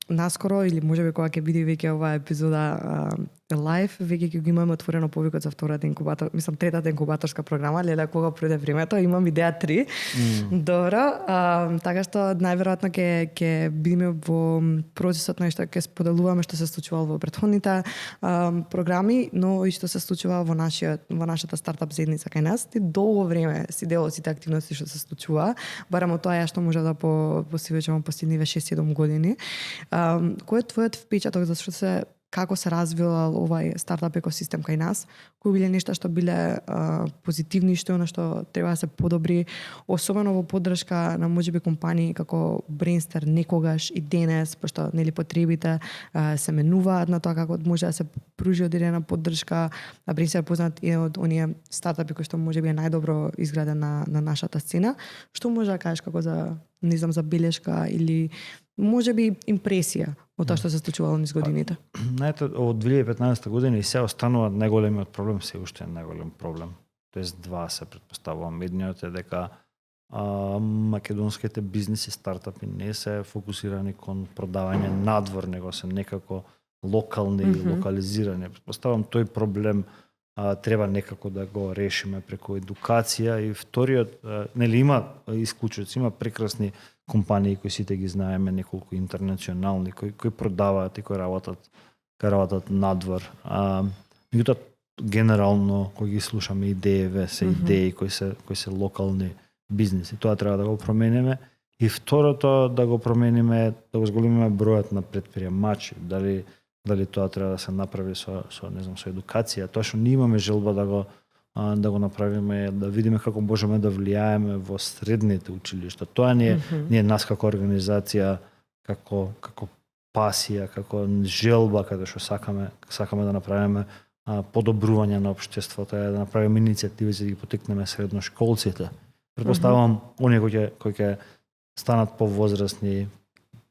S1: Наскоро или можеби кога ќе биде веќе оваа епизода лайв, веќе ќе го имаме отворено повикот за втората инкубатор, мислам третата инкубаторска програма, леле кога пројде времето, имам идеја 3. Добро, така што најверојатно ќе бидеме во процесот на што ќе споделуваме што се случувало во претходните програми, но и што се случува во нашата стартап заедница кај нас. Ти долго време си дел од сите активности што се случува, барем од тоа ја што може да посведочам последниве 6-7 години. Кој е твојот впечаток, зашто се како се развивал овај стартап екосистем кај нас, кои биле нешта што биле позитивни, што е она што треба да се подобри, особено во поддршка на можеби компании како Brainster некогаш и денес, пошто нели потребите се менуваат на тоа како може да се пружи одредена поддршка. Brainster е познат и од оние стартапи кои што можеби е најдобро изграден на нашата сцена. Што може да кажеш како за, не знам, за белешка или можеби импресија од тоа што се случувало низ годините?
S2: Знаете, од 2015 година и се останува најголемиот проблем, се уште е најголем проблем. Тоест два се претпоставувам. Едниот е дека македонските бизниси стартапи не се фокусирани кон продавање надвор, него се некако локални и локализирани. Претпоставувам тој проблем треба некако да го решиме преку едукација. И вториот, нели има исклучоци, има прекрасни компании кои сите ги знаеме, неколку интернационални кои продаваат и кои работат надвор. Меѓутоа генерално кога ги слушаме идеи, се идеи кои се локални бизниси, тоа треба да го промениме. И второто да го промениме, да го зголемиме бројот на претприемачи, дали тоа треба да се направи со не знам, со едукација. Тоа што ние имаме желба да го направиме, да видиме како можеме да влијаеме во средните училишта. Тоа не е нас како организација, како пасија, како желба каде што сакаме да направиме подобрување на општеството, да направиме иницијативи за да ги потикнеме средношколците. Претпоставувам оние кои ќе станат повозрасни,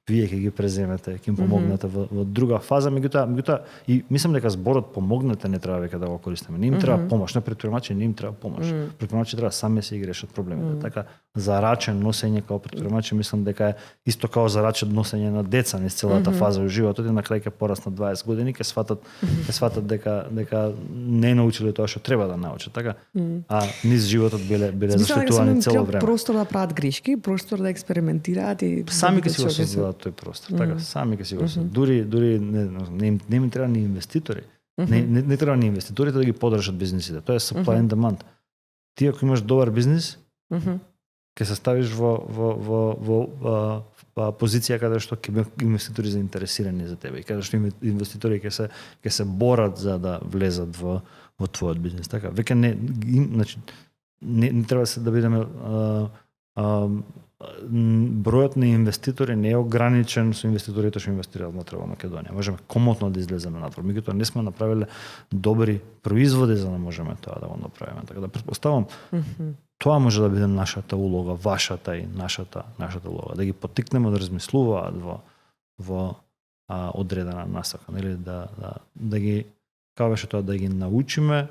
S2: вие ќе ги преземете, ќе им помогнете во друга фаза, меѓутоа и мислам дека зборот помогнете не треба веќе да го користиме. Не им треба помош, на претприемачи не им треба помош. Претприемачи треба сами си ги решат проблемите. Така зарачен носење као претприемачи мислам дека е исто као зарачен носење на деца низ целата фаза во животот и на крај ќе пораснат 20 години, ќе сватат дека не научиле тоа што треба да научат, така? А низ животот биле заштитувани цело време.
S1: Простор да прават грешки, простор да експериментираат и
S2: сами ќе си го создадат тој простор, така, сами ќе си го создадат. Дури не им треба ни инвеститори. Не треба ни инвеститорите да ги поддржат бизнисите. Тоа е supply and demand. Ти ако имаш добар бизнис, ќе се ставиш во позиција каде што ќе има инвеститори заинтересирани за тебе и каде што инвеститори ќе се борат за да влезат во твојот бизнис. Така, веќе не треба да бидеме бројот на инвеститори не е ограничен со инвеститорите што инвестираат внатре во Македонија. Можеме комотно да излеземе надвор. Меѓутоа не сме направиле добри производи за да можеме тоа да го направиме. Така да претпоставам тоа може да биде нашата улога, вашата и нашата улога, да ги поттикнеме да размислуваат во одредена насока, нели да ги како беше тоа да ги научиме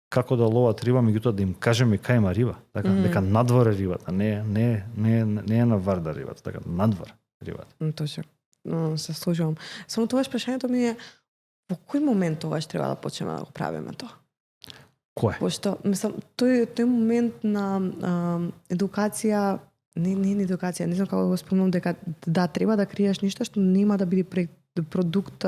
S2: како да ловат риба, меѓутоа да им кажеме кај има риба, така дека надвор е рибата, не е на варда рибата, така надвор рибата.
S1: Точно. Се слушам. Само тоа прашањето ми е во кој момент тоа треба да почнеме да го правиме тоа?
S2: Кој?
S1: Пошто мислам тој момент на едукација, не едукација, не знам како да го спомнам дека да треба да криеш нешто што нема да биде продукт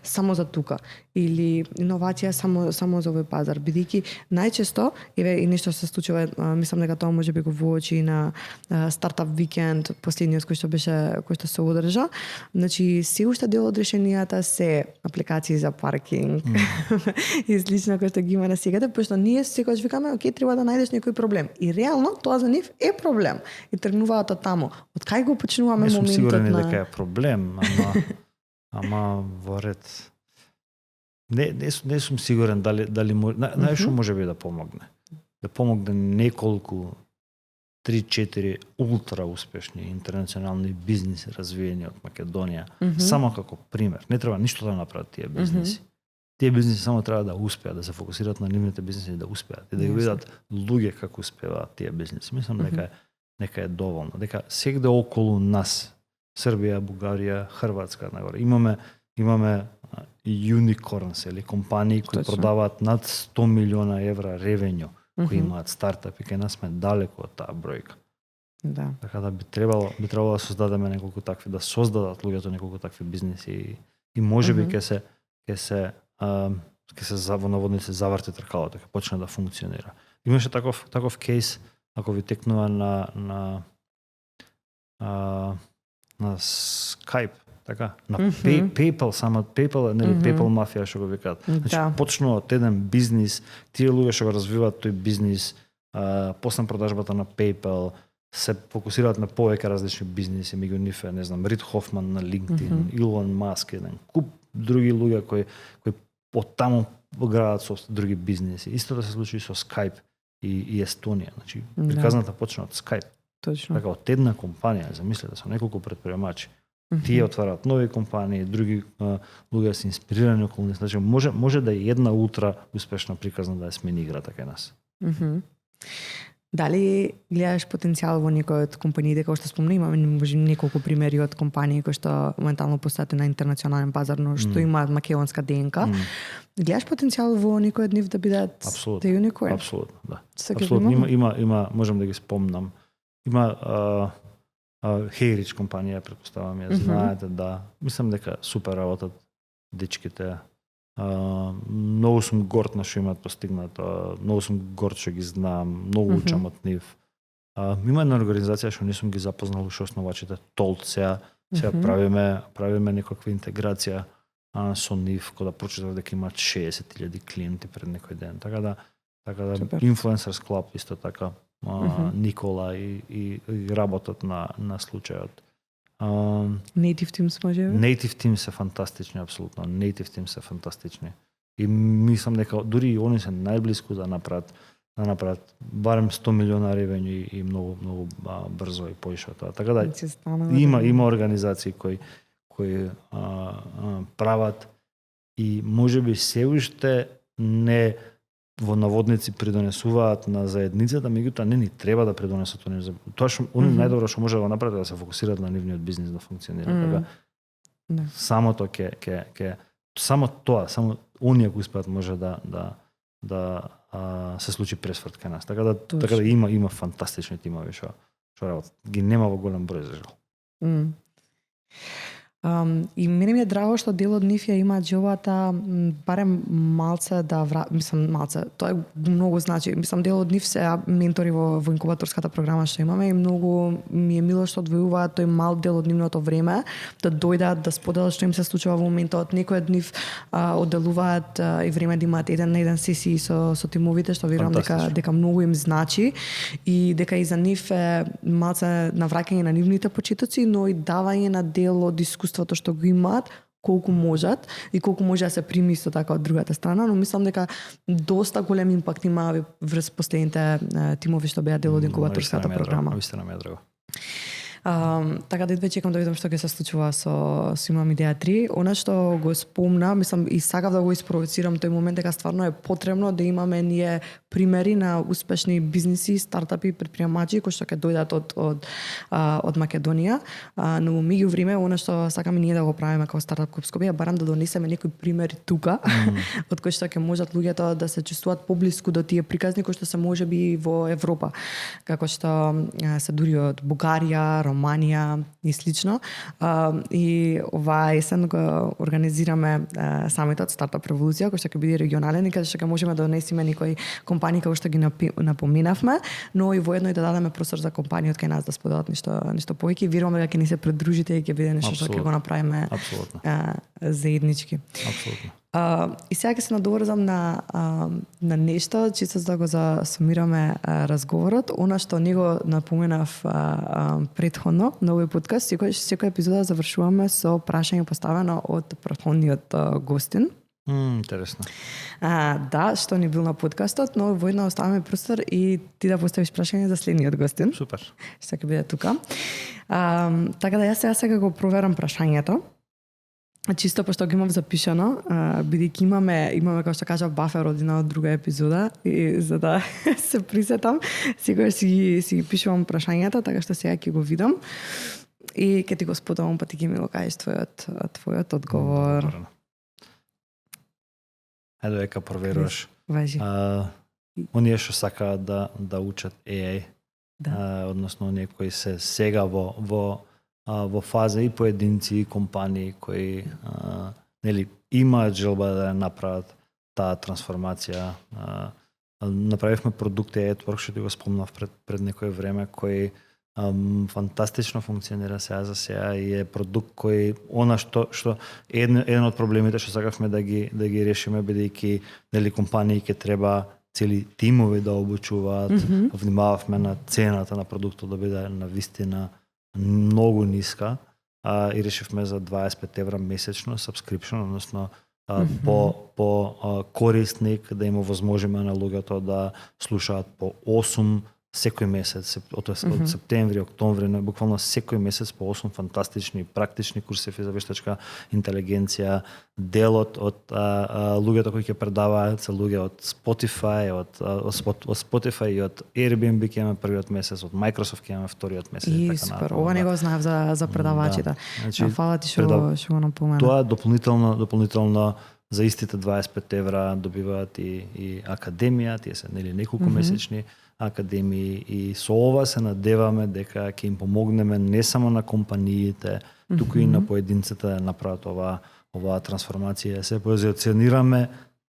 S1: само за тука или иновација само за овој пазар, бидејќи најчесто и нешто се случува, мислам дека тоа можеби го воочи на стартап викенд последниот кој што се одржа. Значи се уште дел од решенијата се апликации за паркинг и слично кој што ги има насекаде, пошто ние секогаш викаме окей, треба да најдеш некој проблем и реално тоа за нив е проблем и тргнуваат од таму. Од кај го почнуваме моментот на...
S2: Не сум сигурен дека е проблем, ама во ред. Не сум сигурен дали најшо може би да помогне. Да помогне неколку 3-4 ултра успешни интернационални бизниси развиени од Македонија, само како пример. Не треба ништо да направат тие бизниси. Тие бизниси само треба да успеат, да се фокусираат на нивните бизниси и да успеат и да ги видат луѓе како успеваат тие бизниси. Мислам дека е доволно, дека сегде околу нас Србија, Бугарија, Хрватска, нагоре. Имаме unicorns или компании кои продаваат над 100 милиона евра ревењу, кои имаат стартапи, кај нас сме далеко од таа бројка.
S1: Да.
S2: Така да би требало да создадеме неколку такви, да создадат луѓето неколку такви бизниси и можеби ќе се во наводници заврти тркалото, ќе почне да функционира. Имаше таков кейс, ако ви текнува на Skype, така? На PayPal, само PayPal, нели PayPal мафија што го викаат. Значи,
S1: Да.
S2: почнува од еден бизнис, тие луѓе што го развиваат тој бизнис, после продажбата на PayPal, се фокусираат на повеќе различни бизниси, меѓу нив е, не знам, Рид Хофман на LinkedIn, Илон Маск, еден куп други луѓе кои од таму градат со други бизниси. Истото се случи со Skype и Естонија. Значи, приказната почна од Skype.
S1: Точно.
S2: Така, од една компанија, замислете, со неколку предприемачи. Тие отварат нови компании, други луѓе се инспирирани околу них. Значи, може да е една утра успешна приказна да ја смени играта кај нас.
S1: Дали гледаш потенцијал во некој од компаниите, како што спомна, имаме може неколку примери од компании кои што моментално постојат на интернационален пазар, но што имаат македонска ДНК. Гледаш потенцијал во некој од нив да бидат
S2: Апсолутно.
S1: the unicorn?
S2: Апсолутно, да.
S1: Апсолутно.
S2: Има, можам да ги спомнам. Има Хейрич компанија, претпоставам ја, знаете, да. Мислам дека супер работат дечките. Многу сум горд на што имаат постигнато, многу сум горд што ги знам, многу учам од нив. Има една организација што не сум ги запознал уште основачите, Толт сега правиме некаква интеграција со нив, кога да прочитав дека имаат 60.000 клиенти пред некој ден. Така да Influencers Club исто така, Никола и работат на случајот.
S1: Native Teams може?
S2: Native Teams се фантастични, апсолутно. Native Teams се фантастични. И мислам дека дури и они се најблиску да направат барем 100 милиона ревењу и многу брзо и поише од тоа. Така да има организации кои прават и можеби се уште не во наводници придонесуваат на заедницата, меѓутоа не ни треба да придонесат они. Тоа што они најдобро што може да го направат е да се фокусираат на нивниот бизнис да функционира. Така самото само тоа, само оние кои успеат може да се случи пресврт кај нас. Така да има фантастични тимови што работат. Ги нема во голем број за жал.
S1: И мене ми е драго што дел од нив ја имаат желата барем малце малце, тоа многу значи. Мислам дел од нив се ментори во инкубаторската програма што имаме и многу ми е мило што одвојуваат тој мал дел од нивното време да дојдат да споделат што им се случува во моментот. Некои од нив одделуваат и време да имаат еден на еден сесии со тимовите што верувам дека многу им значи и дека и за нив е малце навраќање на нивните почетоци, но и давање на дел од искуството што го имаат, колку можат и колку може да се прими исто така од другата страна, но мислам дека доста голем импакт има врз последните тимови што беа дел од инкубаторската програма.
S2: Вистина ми е драго.
S1: Така да чекам да видам што ќе се случува со Имам идеја 3. Она што го спомна, мислам и сакав да го испровоцирам тој момент дека стварно е потребно да имаме ние примери на успешни бизниси, стартапи, предприемачи кои што ќе дојдат од Македонија, но во меѓувреме она што сакаме ние да го правиме како стартап клуб Скопје, барам да донесеме некои примери тука од кои што ќе можат луѓето да се чувствуваат поблиску до тие приказни кои што се можеби во Европа, како што се дури од Бугарија, Романија и слично. И оваа есен го организираме самитот Стартап револуција, кој што ќе биде регионален и каде што ќе можеме да донесеме некои компании како што ги напоменавме, но и воедно и да дадеме простор за компании од кај нас да споделат нешто повеќе. Веруваме дека ќе ни се придружите и ќе биде нешто што ќе го направиме заеднички.
S2: Апсолутно.
S1: И сега ќе се надоврзам на нешто, чисто за да го засумираме разговорот. Она што него напоменав претходно на овој подкаст, секој епизода завршуваме со прашање поставено од претходниот гостин.
S2: Интересно.
S1: Да, што ни бил на подкастот, но воедно оставаме простор и ти да поставиш прашање за следниот гостин.
S2: Супер.
S1: Што ќе биде тука. Така да јас сега го проверам прашањето. Чисто пошто ги имам запишано, бидејќи имаме како што кажав бафер од една од друга епизода и за да се присетам, секогаш си ги пишувам прашањата, така што сега ќе го видам и ќе ти го споделам, па ти ќе ми го кажеш твојот одговор.
S2: Едо дека проверуваш.
S1: Важи.
S2: Оние што сакаат да учат AI, односно оние кои се сега во фаза и поединци и компании кои имаат желба да направат таа трансформација. Направивме продукт AI Network, што ти го спомнав пред некое време, кој Фантастично функционира сега за сега и е продукт кој она што еден од проблемите што сакавме да ги решиме, бидејќи нели компании ќе треба цели тимови да обучуваат, внимававме на цената на продуктот да биде на вистина многу ниска, и решивме за 25 евра месечно subscription, односно по корисник да им овозможиме на луѓето да слушаат по 8 секој месец, од септември, октомври, буквално секој месец по 8 фантастични практични курсеви за вештачка интелигенција. Делот од луѓето кои ќе предаваат се луѓе од Spotify, од Spotify и од Airbnb ќе имаме првиот месец, од Microsoft ќе имаме вториот месец.
S1: И супер, ова не го знаев за предавачите.
S2: Значи,
S1: Фала ти што го напомена.
S2: Тоа дополнително за истите 25 евра добиваат и академија, тие се нели неколку месечни академии, и со ова се надеваме дека ќе им помогнеме не само на компаниите, туку и на поединците да направат оваа трансформација, се позиционираме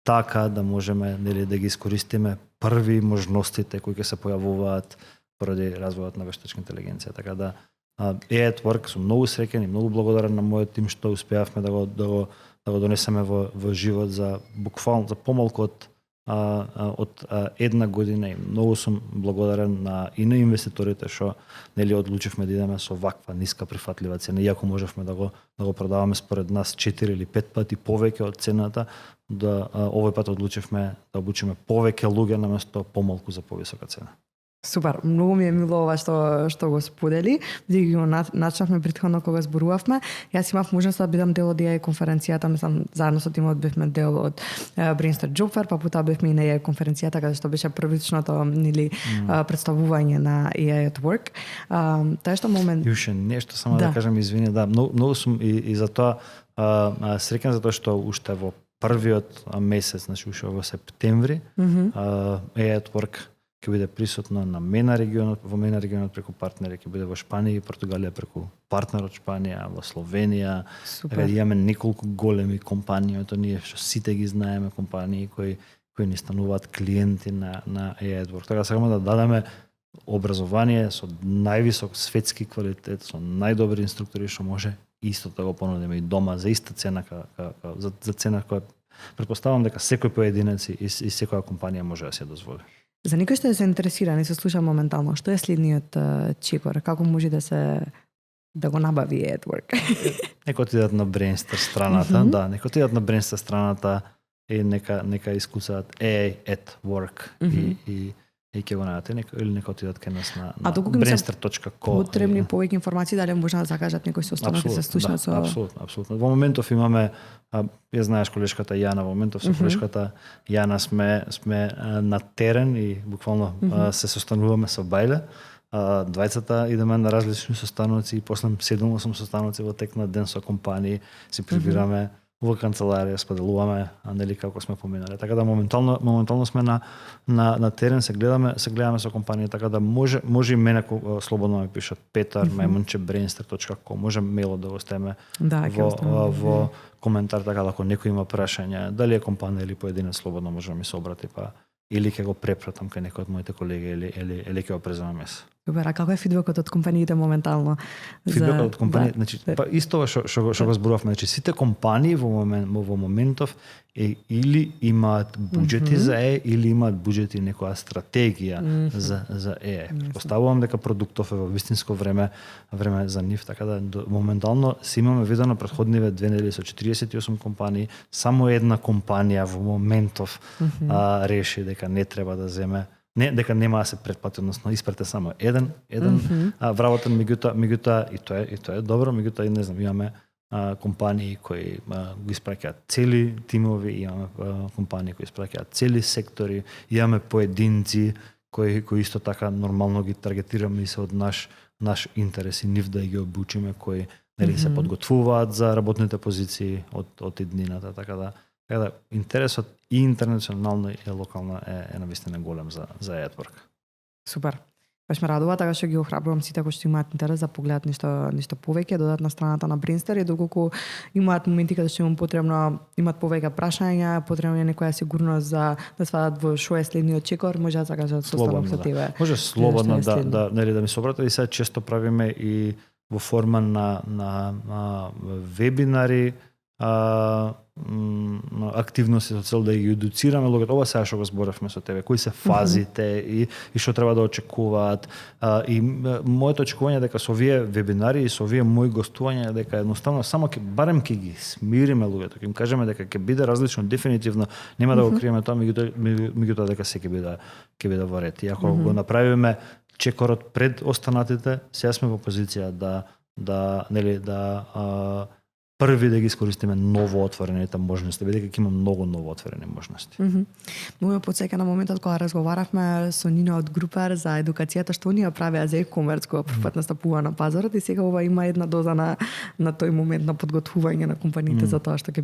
S2: така да можеме нели да ги искористиме први можностите кои ќе се појавуваат поради развојот на вештачка интелигенција. Така да AI at Work сум многу среќен и многу благодарен на мојот тим што успеавме да го донесеме во живот за буквално за помалку од една година, и многу сум благодарен и на инвеститорите што нели одлучивме да идеме со ваква ниска прифатлива цена, иако можевме да го продаваме според нас 4 или 5 пати повеќе од цената, да овој пат одлучивме да обучиме повеќе луѓе наместо помалку за повисока цена.
S1: Супер, многу ми е мило ова што го сподели, бидејќи го начнавме претходно кога зборувавме. Јас имав можност да бидам дел од AI конференцијата, мислам заедно со тимот бевме дел од Brainster Job Fair, па потоа бевме и на AI конференцијата каде што беше првичното нели представување на AI at Work. Тоа што момент
S2: Јуше, нешто само да кажам, извини, многу сум и за тоа среќен за тоа што уште во првиот месец, значи уште во септември, AI at Work ќе биде присутно на MENA регионот, во MENA регионот преку партнери, ќе биде во Шпанија и Португалија преку партнер од Шпанија, во Словенија. Така имаме неколку големи компании, тоа ние што сите ги знаеме компании кои ни стануваат клиенти на AI at Work. Така сакаме да дадеме образование со највисок светски квалитет, со најдобри инструктори што може исто да го понудиме и дома за иста цена за цена која претпоставам дека секој поединец и секоја компанија може да се дозволи.
S1: За некој што се интересира, не се слуша моментално, што е следниот чекор? Како може да го набави AI at Work?
S2: Нека отидат на Brainster страната, нека отидат на Brainster страната и нека искусаат AI at Work и ќе го најдете, или нека отидат кај нас на brainster.co.
S1: Потребни повеќе информации, дали може да закажат некој со останок и се слушнат со...
S2: Апсолутно. Во моментов имаме, ја знаеш колешката Јана, во моментов со колешката Јана сме на терен и буквално се состануваме со Бајле. Двајцата идеме на различни состаноци и после 7-8 состаноци во тек на ден со компании, си прибираме во канцеларија, споделуваме, нели како сме поминали. Така да моментално сме на терен, се гледаме со компанија, така да може и мене слободно ме пишат petar@brainster.co, може мејлот да го оставиме во коментар, така да ако некој има прашања, дали е компанија или поединец, слободно може да ми се обрати, па или ќе го препратам кај некој од моите колеги или ќе го преземам јас.
S1: Добре, а како е фидбекот од компаниите моментално?
S2: Фидбекот од компаниите, значи, па исто што го зборувавме, значи сите компании во моментов или имаат буџети за AI, или имаат буџети и некоја стратегија за AI. Поставувам дека продуктов е во вистинско време за нив, така да моментално си имаме видено претходниве 2 недели со 48 компании, само една компанија во моментов реши дека не треба да земе, дека нема да се претплати, односно испрате само еден вработен, меѓутоа и тоа е добро, меѓутоа и не знам, имаме компании кои го испраќаат цели тимови, имаме компании кои испраќаат цели сектори, имаме поединци кои исто така нормално ги таргетираме и се од наш интерес и нив да ги обучиме, кои нели се подготвуваат за работните позиции од иднината, така да интересот и интернационално и локално е навистина голем за AI at Work.
S1: Супер. Баш ме радува така што ги охрабрувам сите кои што имаат интерес да погледат нешто повеќе, додат на страната на Brainster и доколку имаат моменти каде што имаат повеќе прашања, потребна е некоја сигурност за да сватат во шо е следниот чекор, може да кажат состанок со тебе.
S2: Може слободно
S1: што е
S2: да ми се обратат и сега често правиме и во форма на вебинари, активности со цел да ги едуцираме луѓето. Ова сега што го зборавме со тебе, кои се фазите и што треба да очекуваат. И моето очекување е дека со овие вебинари и со овие мои гостувања дека едноставно само барем ќе ги смириме луѓето, ќе им кажеме дека ќе биде различно, дефинитивно нема да го криеме тоа, меѓутоа дека се ќе биде во ред. И ако го направиме чекорот пред останатите, сега сме во позиција да први да ги искористиме ново отворените можности, бидејќи има многу ново отворени можности.
S1: Ме потсеќа на моментот кога разговаравме со Нина од Групер за едукацијата што оние правеа за e-commerce кога првпат настапува на пазарот и сега ова има една доза на тој момент на подготвување на компаниите за тоа што ќе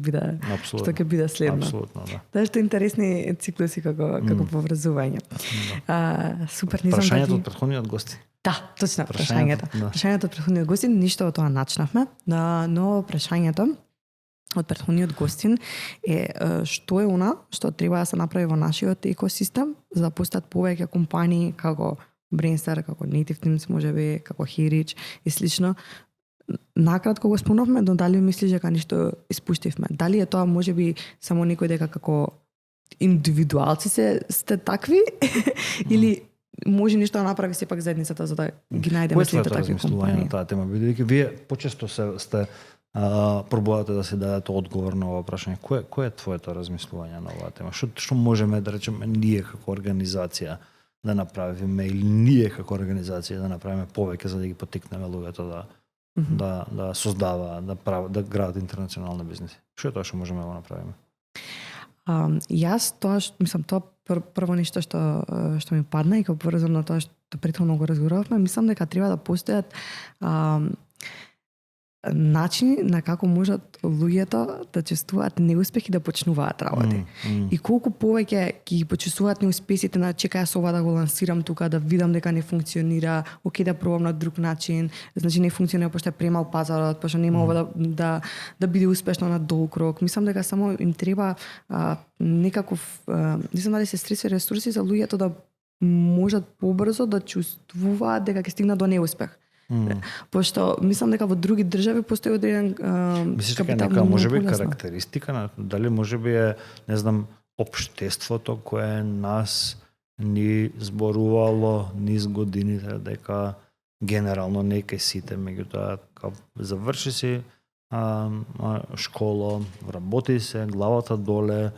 S1: биде следно.
S2: Апсолутно, да.
S1: Тоа што интересни циклуси како поврзување. Супер, не знам
S2: прашањето од претходниот гости.
S1: Да, точно, прашањето. Прашањето од претходниот гостин, ништо од тоа начнавме, но прашањето од претходниот гостин е што е она што треба да се направи во нашиот екосистем за да постат повеќе компании како Brainster, како Native Teams, можеби како Heritage и слично. Накратко го спомнавме, но дали мислиш дека ништо испуштивме? Дали е тоа можеби само некој дека како индивидуалци сте такви или може нешто да направи сепак заедницата за да ги најдеме сите такви компании.
S2: На таа тема, бидејќи вие почесто сте пробувате да се дадете одговор на ова прашање. Кој е твоето размислување на оваа тема? Што можеме да речеме ние како организација да направиме или ние како организација да направиме повеќе за да ги поттикнеме луѓето да создаваат, да градат интернационални бизнеси? Што е тоа што можеме да го направиме?
S1: Јас тоа прво нешто што ми падна и како поврзано на тоа што претходно го разговаравме, мислам дека треба да постојат начини на како можат луѓето да чувствуваат неуспех и да почнуваат работи. И колку повеќе ќе ги почувствуваат неуспесите на чекај со ова да го лансирам тука, да видам дека не функционира, окей да пробам на друг начин, значи не функционира пошто е премал пазарот, пошто нема ова да биде успешно на долг рок. Мислам дека само им треба некаков, не знам дали се средства ресурси за луѓето да можат побрзо да чувствуваат дека ќе стигнат до неуспех. Пошто мислам дека во други држави постои одреден
S2: капитал. Мислиш дека можеби карактеристика на дали можеби е, не знам, општеството кое нас ни зборувало низ годините дека генерално не ке сите, меѓутоа заврши си школа, работи се, главата доле,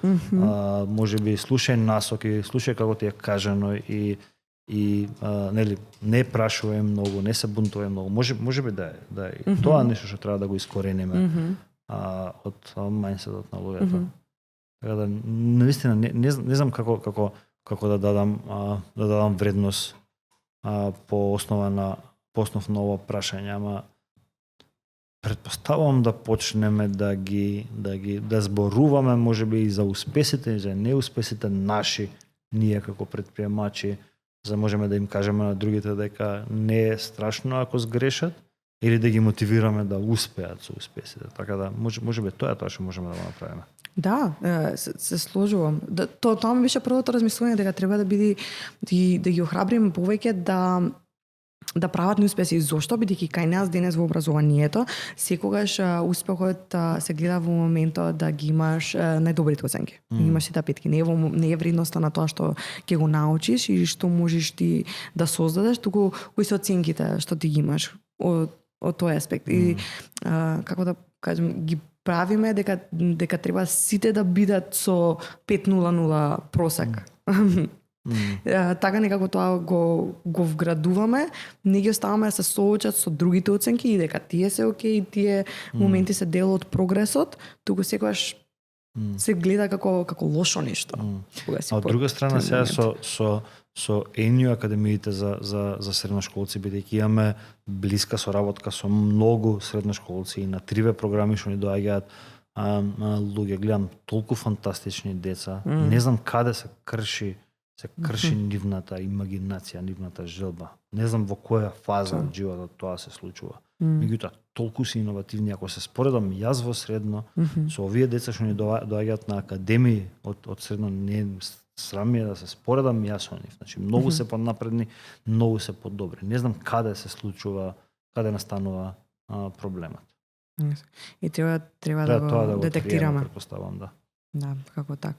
S2: можеби слушај насоки, слушај како ти е кажано и нели не прашувај многу, не се бунтувај многу. Можеби да е и тоа нешто што треба да го искорениме од мајндсетот на луѓето. Така да навистина не знам како да дадам вредност по основа на ова прашање, ама претпоставувам да почнеме да зборуваме можеби и за успесите и за неуспесите наши, ние како предприемачи, за можеме да им кажеме на другите дека не е страшно ако сгрешат или да ги мотивираме да успеат со успесите. Така да можеби тоа е тоа што можеме да го направиме.
S1: Да, се сложувам. Тоа ми беше првото размислување дека треба да биде да ги охрабриме повеќе да прават неуспеси. Зошто? Бидејќи кај нас денес во образованието секогаш успехот се гледа во моментот да ги имаш најдобрите оценки. Имаш сите петки. Не е вредноста на тоа што ќе го научиш и што можеш ти да создадеш, туку кои се оценките што ти ги имаш од тој аспект. И како да кажем, ги правиме дека треба сите да бидат со 5.00 просек. Така некако тоа го вградуваме, не ги оставаме да се соочат со другите оценки и дека тие се окей, тие моменти се дел од прогресот, туку секогаш се гледа како лошо нешто.
S2: А од друга страна сега со ЕНЮ академиите за средношколци, бидејќи имаме блиска соработка со многу средношколци и на 3 програми што ни доаѓаат луѓе, гледам толку фантастични деца, не знам каде се крши се крши нивната имагинација, нивната желба. Не знам во која фаза од животот тоа се случува. Меѓутоа, толку се иновативни, ако се споредам јас во средно, со овие деца што ни доаѓаат на академии од средно, не срам ми е да се споредам јас со нив. Значи, многу се поднапредни, многу се подобри. Не знам каде се случува, каде настанува проблемот.
S1: И треба да го детектираме.
S2: Предпоставам, да.
S1: Да, како така.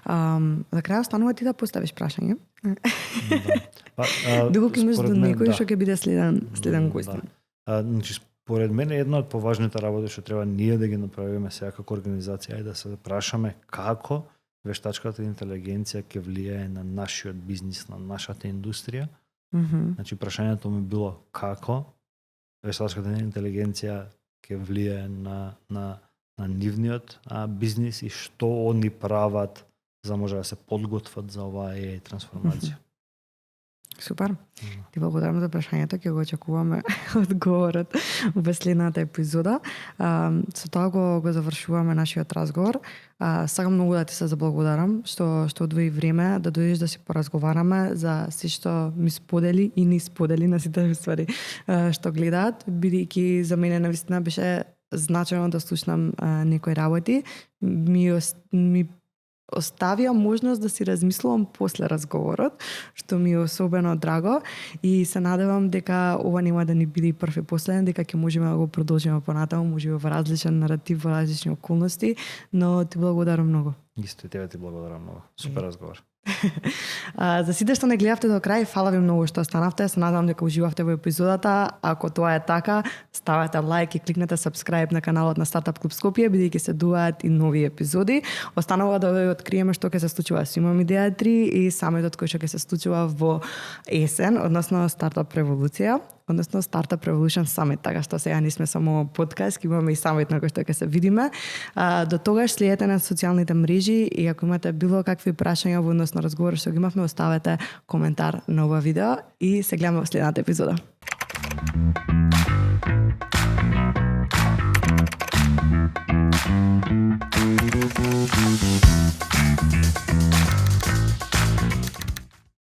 S1: За крај останува ти да поставиш прашање. Дуго ќе имаш до некој што ќе биде следен гост.
S2: Значи, според мене една од поважните работи што треба ние да ги направиме сега како организација е да се прашаме како вештачката интелигенција ќе влијае на нашиот бизнис, на нашата индустрија. Значи, прашањето ми било како вештачката интелигенција ќе влијае на нивниот бизнис и што они прават за може да се подготват за оваа трансформација.
S1: Супер. Ти благодарам за прашањето, ќе го очекуваме одговорот во следната епизода. Со тоа го завршуваме нашиот разговор. Сакам многу да ти се заблагодарам што одвои време да дојдеш да си поразговараме за се што ми сподели и ни сподели на сите ствари што гледаат, бидејќи за мене навистина беше значајно да слушнам некои работи. Ми оставија можност да си размислувам после разговорот, што ми е особено драго и се надевам дека ова нема да ни биде прв и последен, дека ќе можеме да го продолжиме понатаму, можеби во различен наратив, во различни околности, но ти благодарам многу.
S2: Исто и тебе ти благодарам многу. Супер разговор.
S1: За сите што не гледавте до крај, фала ви многу што останавте. Се надевам дека уживавте во епизодата. Ако тоа е така, ставете лайк и кликнете subscribe на каналот на Startup Club Скопје, бидејќи се дуаат и нови епизоди. Останува да ви откриеме што ќе се случува со Имам идеја 3 и самитот кој што ќе се случува во есен, односно Startup Револуција, односно Startup Revolution Summit, така што сега не сме само подкаст, ќе имаме и самит на кој што ќе се видиме. До тогаш следете на социјалните мрежи и ако имате било какви прашања во однос на разговор што ги имавме, оставете коментар на ова видео и се гледаме во следната епизода.